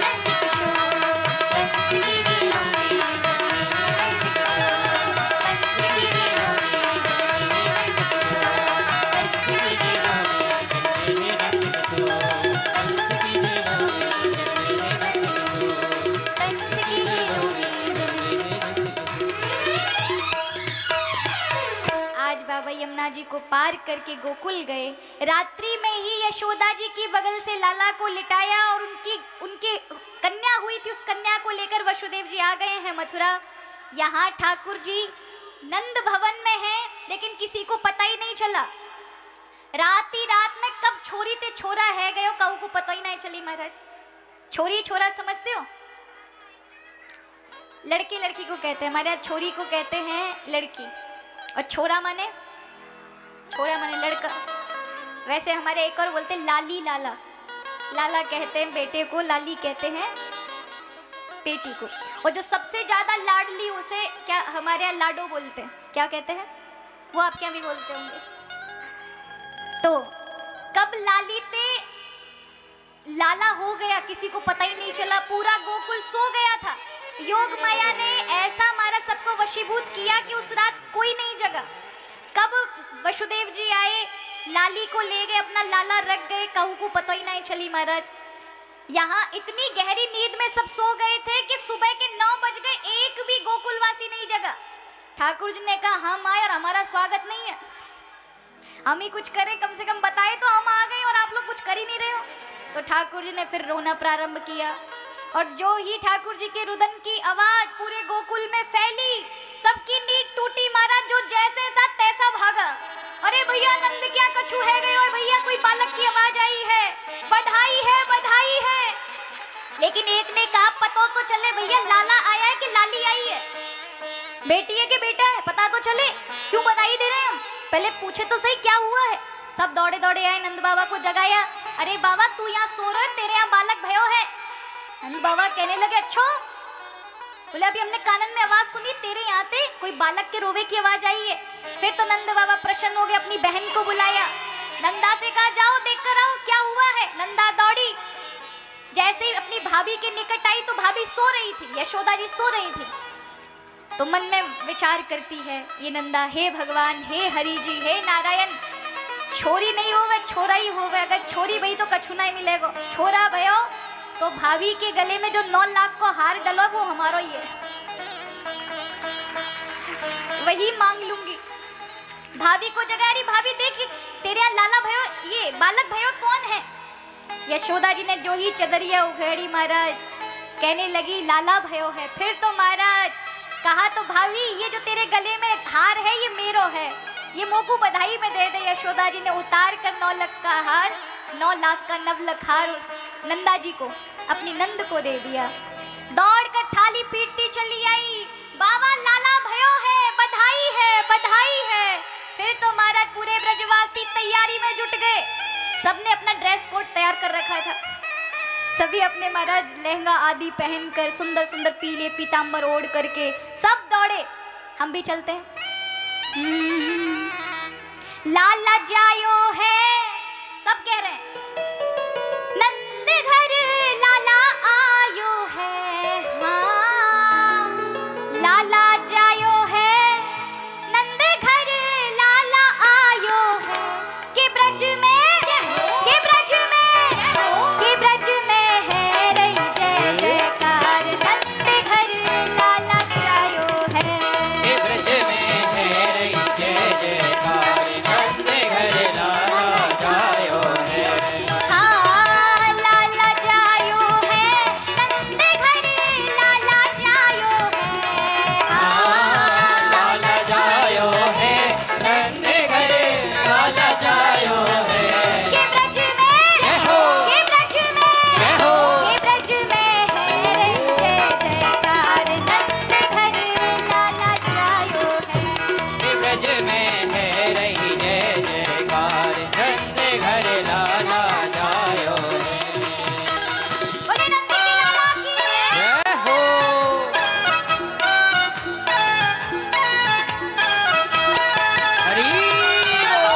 नंद आज बाबा यमुना जी को पार करके गोकुल गए। रात्रि में ही यशोदा जी की बगल से लाला को लिटाया और उनकी कन्या हुई थी, उस कन्या को लेकर वसुदेव जी आ गए हैं मथुरा। यहाँ ठाकुर जी नंद भवन में हैं, लेकिन किसी को पता ही नहीं चला। रात ही रात में कब छोरी ते छोरा है गयो कहू को पता ही नहीं चली। महाराज छोरी छोरा समझते हो? लड़के लड़की को कहते हैं, हमारे यहाँ छोरी को कहते हैं लड़की और छोरा माने लड़का। वैसे हमारे एक और बोलते हैं लाली लाला, लाला कहते हैं बेटे को, लाली कहते हैं बेटी को। और जो सबसे ज्यादा लाडली उसे क्या हमारे यहाँ लाडो बोलते हैं, क्या कहते हैं? वो आपके यहाँ भी बोलते होंगे। तो कब लाली ते लाला हो गया किसी को पता ही नहीं चला, पूरा गोकुल सो गया था। योग माया ने ऐसा हमारा सबको वशीभूत किया कि उस रात कोई नहीं जगा। कब वसुदेव जी आए, लाली को ले गए, अपना लाला रख गए, कहू को पता ही नहीं चली। महाराज यहाँ इतनी गहरी नींद में सब सो गए थे कि सुबह के 9 बज गए, एक भी गोकुलवासी नहीं जगा। ठाकुर जी ने कहा हम आए और हमारा स्वागत नहीं है, हम ही कुछ करें, कम से कम बताए तो हम आ गए और आप लोग कुछ कर ही नहीं रहे हो। तो ठाकुर जी ने फिर रोना प्रारंभ किया और जो ही ठाकुर जी के रुदन की आवाज पूरे गोकुल में फैली, सबकी नींद टूटी। महाराज जो जैसे था तैसा भागा। अरे भैया नंद क्या कछु है गए, और भैया कोई बालक की आवाज आई है, बधाई है बधाई है। लेकिन एक ने कहा पता तो चले भैया लाला आया है कि लाली आई है, बेटी है कि बेटा है, पता तो चले, क्यों बधाई दे रहे हैं हम, पहले पूछे तो सही क्या हुआ है। सब दौड़े दौड़े आए, नंद बाबा को जगाया। अरे बाबा तू यहाँ सो रहे, तेरे यहाँ बालक भयो है। नंद बाबा कहने लगे अच्छा, बोले अभी हमने कानन में आवाज सुनी तेरे यहाँ थे कोई बालक के रोवे की आवाज आई है। फिर तो नंद बाबा प्रसन्न हो गए, अपनी बहन को बुलाया, नंदा से कहा जाओ देख कर आओ क्या हुआ है। नंदा दौड़ी, जैसे ही अपनी भाभी के निकट आई तो भाभी सो रही थी, यशोदा जी सो रही थी। तो मन में विचार करती है ये नंदा, हे भगवान, हे हरि जी, हे नारायण, छोरी नहीं होवे छोरा ही होवे, अगर छोरी भई तो कछु नहीं मिलेगा, छोरा भयो तो भाभी के गले में जो 9 लाख को हार डलो वो हमारा ही है, वही मांग लूंगी। भाभी को जगा रही, भाभी देख तेरे यहाँ लाला भयो, ये बालक भयो कौन है। यशोदा जी ने जो ही चदरिया उघेड़ी महाराज, कहने लगी लाला भयो है। फिर तो महाराज कहा तो भाभी ये जो तेरे गले में हार है ये मेरो है, ये मोकू बधाई में दे दे। यशोदा जी ने उतार कर 9 लाख का हार, 9 लाख का नवलख हार उस नंदा जी को, अपनी नंद को दे दिया। दौड़ कर थाली पीटती तैयार कर रखा था। सभी अपने महाराज लहंगा आदि पहनकर सुंदर सुंदर पीले पीतांबर ओढ़ करके सब दौड़े। हम भी चलते हैं। लाला जायो है, सब कह रहे हैं, नंद घर लाला आयो है। हाँ, लाला जायो है, नंद घर लाला आयो है। के ब्रज में, के ब्रज में, के ब्रज में है रही जय जयकार। नंद घर लाला जायो है,
के ब्रज में है रही जय जयकार। नंद घर लाला जायो है।
हाँ, लाला जायो है, नंद घर लाला जायो है। हाँ,
लाला जायो है, नंद घर लाला जायो है।
के ब्रज में,
जय हो,
के ब्रज में,
जय हो।
के ब्रज में है रही जय जयकार। नंद घर लाला जायो है।
के ब्रज में है रही जय जयकार। नंद घर लाला जायो है।
बोले नंद के लाला की जय।
जय हो। हरी बोल।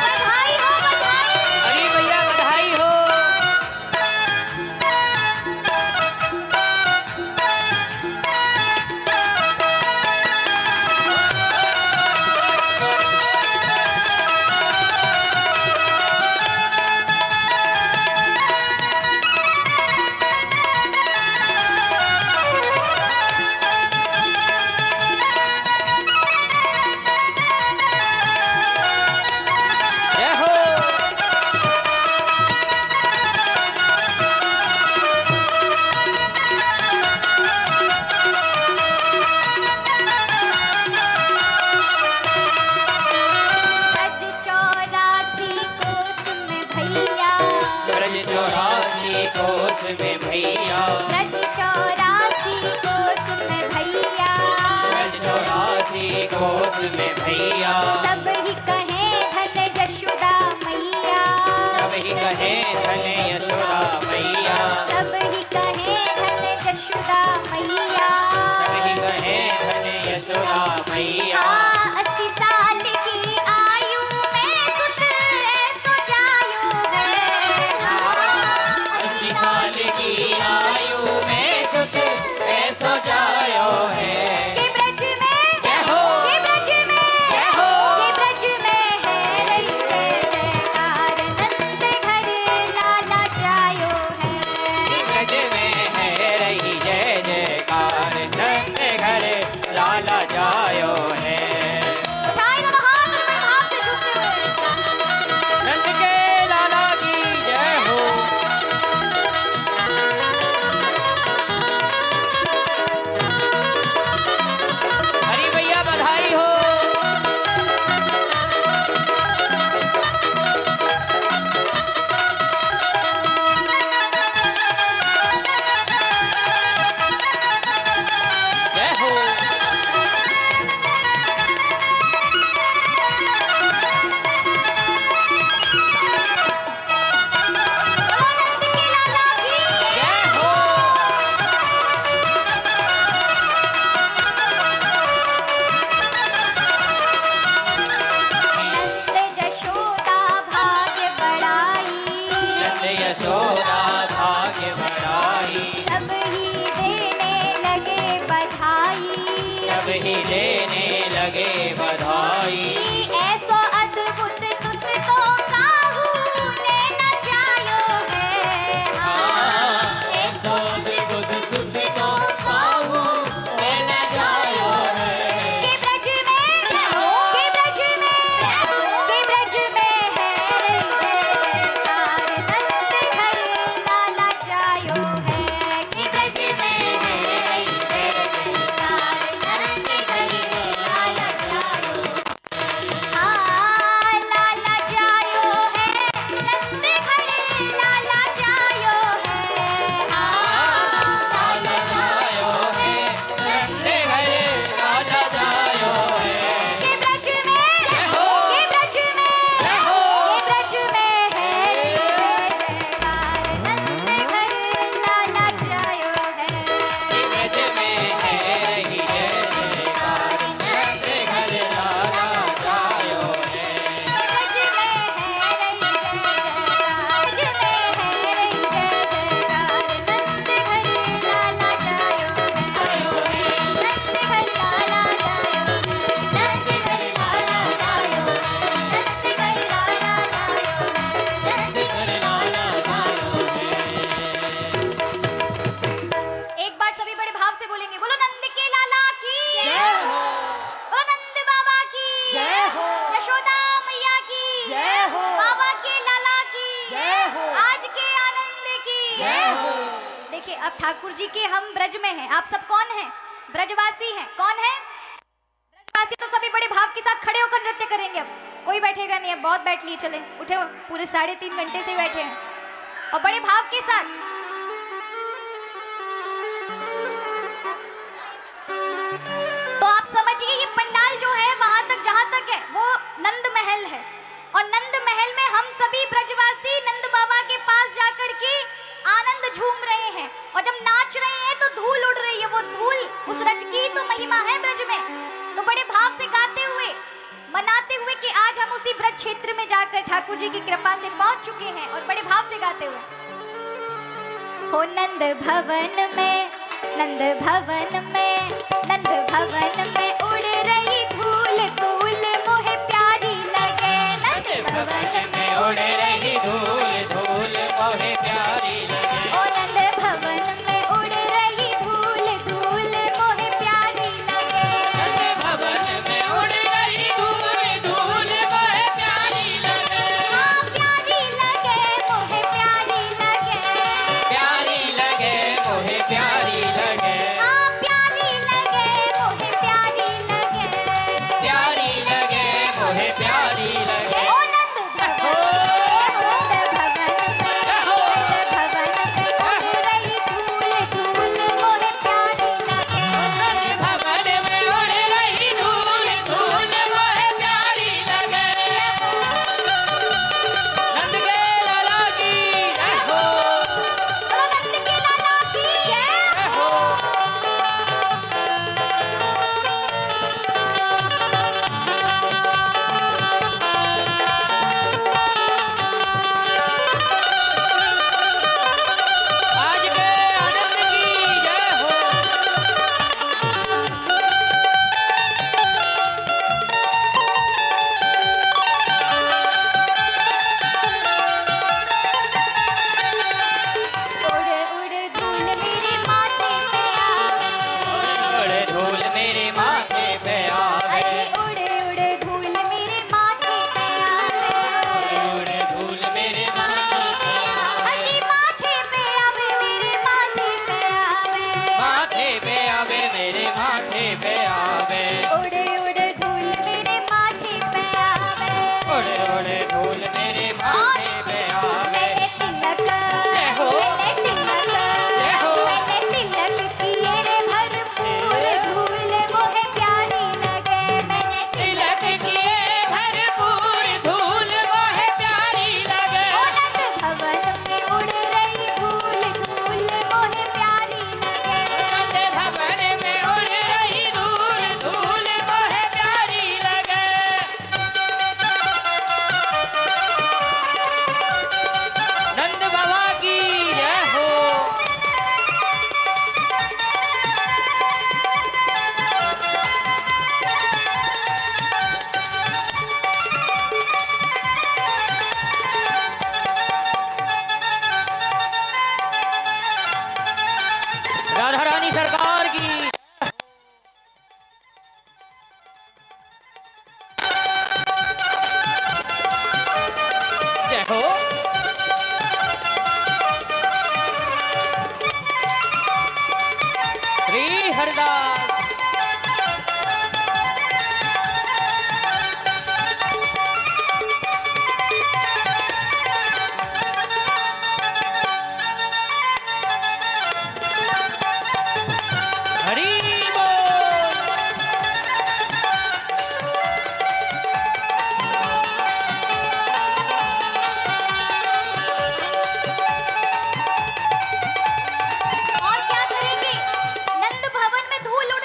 बधाई हो, बधाई।
हरी भैया बधाई हो। जय हो।
ब्रज 84 कोस में भैया,
ब्रज 84 कोस में भैया।
ब्रज 84 कोस में भैया।
ब्रज 84 कोस में भैया।
सब ही कहे धन यशोदा मैया,
सब ही कहे धन यशोदा मैया।
सब ही कहे धन यशोदा मैया।
सब ही कहे धन यशोदा मैया।
80 साल की आयु में सुत ऐसो जायो है।
80 साल की आयु में सुत ऐसो जायो है।
के ब्रज में,
जय हो,
के ब्रज में,
जय हो।
के ब्रज में है रही जय जयकार। नंद घर लाला जायो है।
के ब्रज में है रही जय जयकार। नंद घर लाला जायो है।
उठाए दोनों हाथ और बड़े भाव से झुकते हुए।
नंद के लाला की जय हो। हरी भैया बधाई हो। जय हो।
नंद के लाला की
जय हो।
नंद यशोदा भाग्य बढ़ाई।
नंद यशोदा भाग्य बढ़ाई।
सब ही देने लगे बधाई।
सब ही देने लगे बधाई।
ऐसो अद्भुत सुत तो काहू ने न जायो है।
ऐसो अद्भुत सुत तो काहू ने न जायो है।
के ब्रज में, के ब्रज में, के ब्रज में है रही जय जयकार। नंद घर लाला जायो है। के ब्रज में है रही जय जयकार। नंद घर बार सभी बड़े भाव से बोलेंगे, बोलो नंद के लाला की
जय हो,
बोलो नंद बाबा की
जय हो,
यशोदा मैया की
जय हो,
बाबा के लाला की
जय हो,
आज के आनंद की
जय हो।
देखिए अब ठाकुर जी के हम ब्रज में हैं। आप सब कौन हैं? ब्रजवासी हैं। कौन है ब्रजवासी? तो सभी बड़े भाव के साथ खड़े होकर नृत्य करेंगे। अब कोई बैठेगा नहीं, अब बहुत बैठ लिए, चले उठे, पूरे 3.5 घंटे से बैठे हैं और बड़े भाव के साथ। तो आप समझिए ये पंडाल जो है वहां तक जहां तक है वो नंद महल है और नंद महल में हम सभी ब्रजवासी नंद बाबा के पास जाकर के आनंद झूम रहे हैं और जब नाच रहे हैं तो धूल उड़ रही है। वो धूल उस रज की तो महिमा है ब्रज में। तो बड़े भाव से गाते हुए मनाते हुए कि आज हम उसी ब्रज क्षेत्र में जाकर ठाकुर जी की कृपा से पहुंच चुके हैं और बड़े भाव से गाते हुए हो नंद भवन में, नंद भवन में, नंद भवन में उड़ रही धूल, धूल मोहे प्यारी लगे। नंद भवन
में उड़ रही धूल, धूल मोहे प्यारी लगे।
ओ नंद भवन में उड़ रही धूल, धूल मोहे प्यारी लगे।
नंद भवन में उड़ रही धूल, धूल मोहे प्यारी लगे।
हाँ प्यारी लगे, मोहे प्यारी लगे।
प्यारी लगे, मोहे प्यारी लगे।
हाँ प्यारी लगे, मोहे प्यारी लगे।
प्यारी लगे, मोहे प्यारी लगे।
ओ नंद भवन में उड़ रही धूल, धूल मोहे प्यारी लगे।
नंद के लाला की जय हो,
बोलो नंद के लाला की जय हो।
आज के आनंद की जय हो।
उड़ उड़ धूल मेरे माथे पे आवे।
उड़ धूल मेरे माथे पे आवे।
अरे उड़ उड़ धूल मेरे माथे पे आवे।
उड़ धूल मेरे माथे पे आवे।
अरे माथे पे आवे, मेरे माथे पे आवे।
माथे पे आवे, मेरे माथे पे आवे।
उड़ उड़ धूल मेरे माथे पे आवे।
उड़ धूल मेरे माथे पे आवे।
मैंने तिलक,
जय हो।
मैंने तिलक,
जय हो।
मैंने तिलक किए रे भरपूर, धूल मोहे प्यारी लगे। मैंने
तिलक किए भरपूर, धूल मोहे प्यारी लगे।
ओ नंद भवन में उड़ रही धूल, धूल मोहे प्यारी लगे।
नंद भवन में उड़ रही धूल, धूल मोहे प्यारी लगे। नंद बाबा की जय हो। राधा रानी सरकार की जय हो। श्री हरिदास हरि बोल।
और क्या करेंगे? नंद भवन में धूल उड़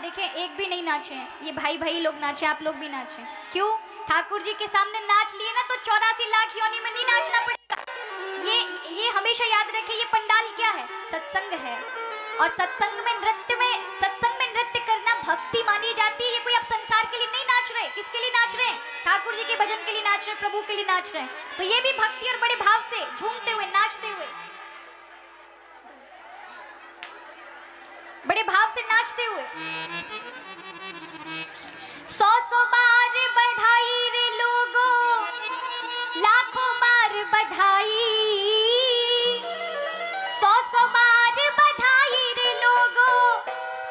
देखें एक भी नहीं नाचे हैं, ये भाई भाई लोग नाचे, आप लोग भी नाचे। क्यों? ठाकुर जी के सामने नाच लिए ना तो 84 लाख योनि में नहीं नाचना पड़ेगा। ये हमेशा याद रखें, ये पंडाल क्या है? सत्संग है। और सत्संग में नृत्य करना भक्ति मानी जाती है। ये कोई आप संसार के लिए नहीं नाच रहे। किसके लिए नाच रहे हैं? ठाकुर जी के भजन के लिए नाच रहे हैं, प्रभु के लिए नाच रहे हैं। तो ये भी भक्ति और बड़े भाव से झूमते हुए नाचते हुए, बड़े भाव से नाचते हुए। 100 बार बधाई रे लोगों, लाखों बार बधाई। 100 बार बधाई रे लोगों,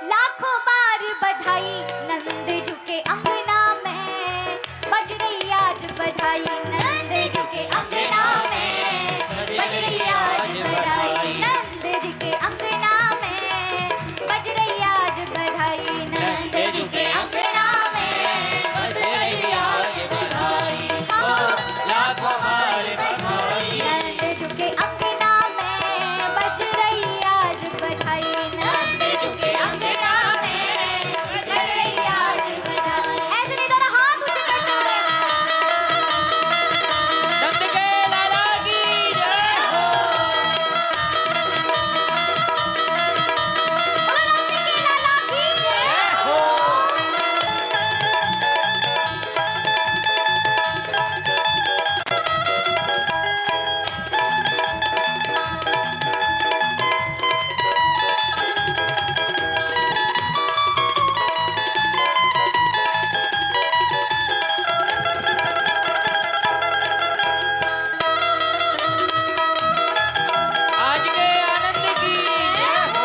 लाखों बार बधाई। नंद जी के अंगना में बज रही आज बधाई। नंद जी के अंगना में बज रही आज बधाई। नंद जी के अंगना में बज रही आज बधाई। नंद जी के अंगना में
बज रही आज बधाई, ओ लाखों बार बधाई।
नंद जी के अंगना में बज रही आज बधाई। नंद जी के अंगना में बज रही आज बधाई। ऐसे नहीं दोनों हाथ ऊंचे करते हुए
नंद के लाला की जय हो।
बोलो नंद के लाला की जय हो।
आज के आनंद की जय हो।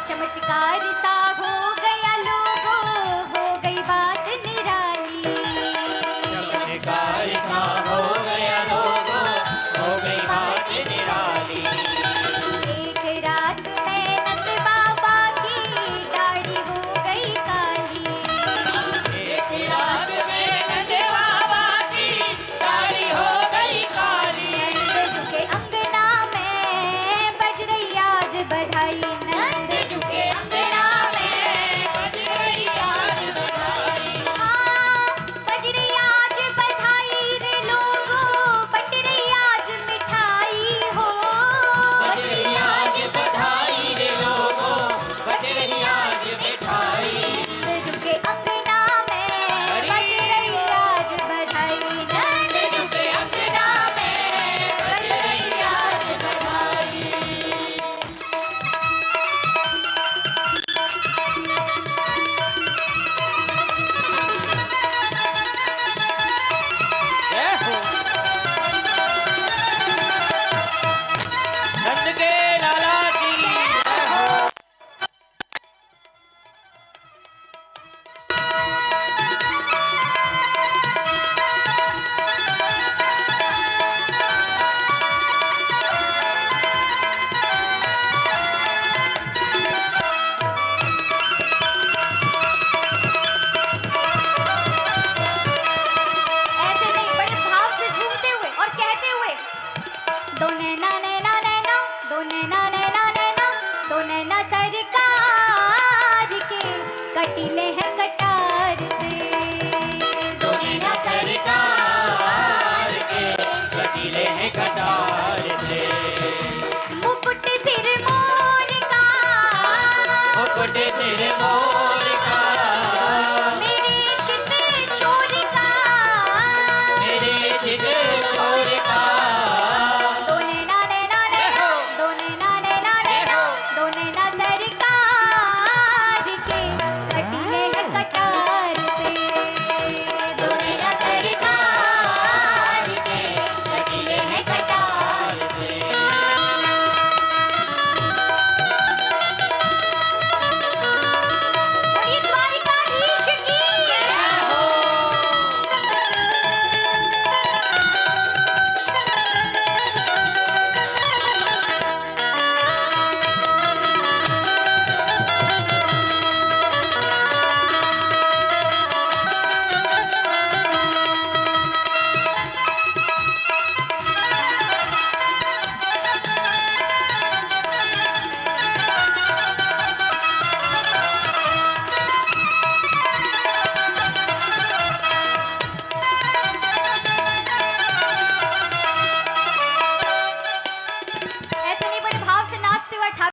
चमत्कारी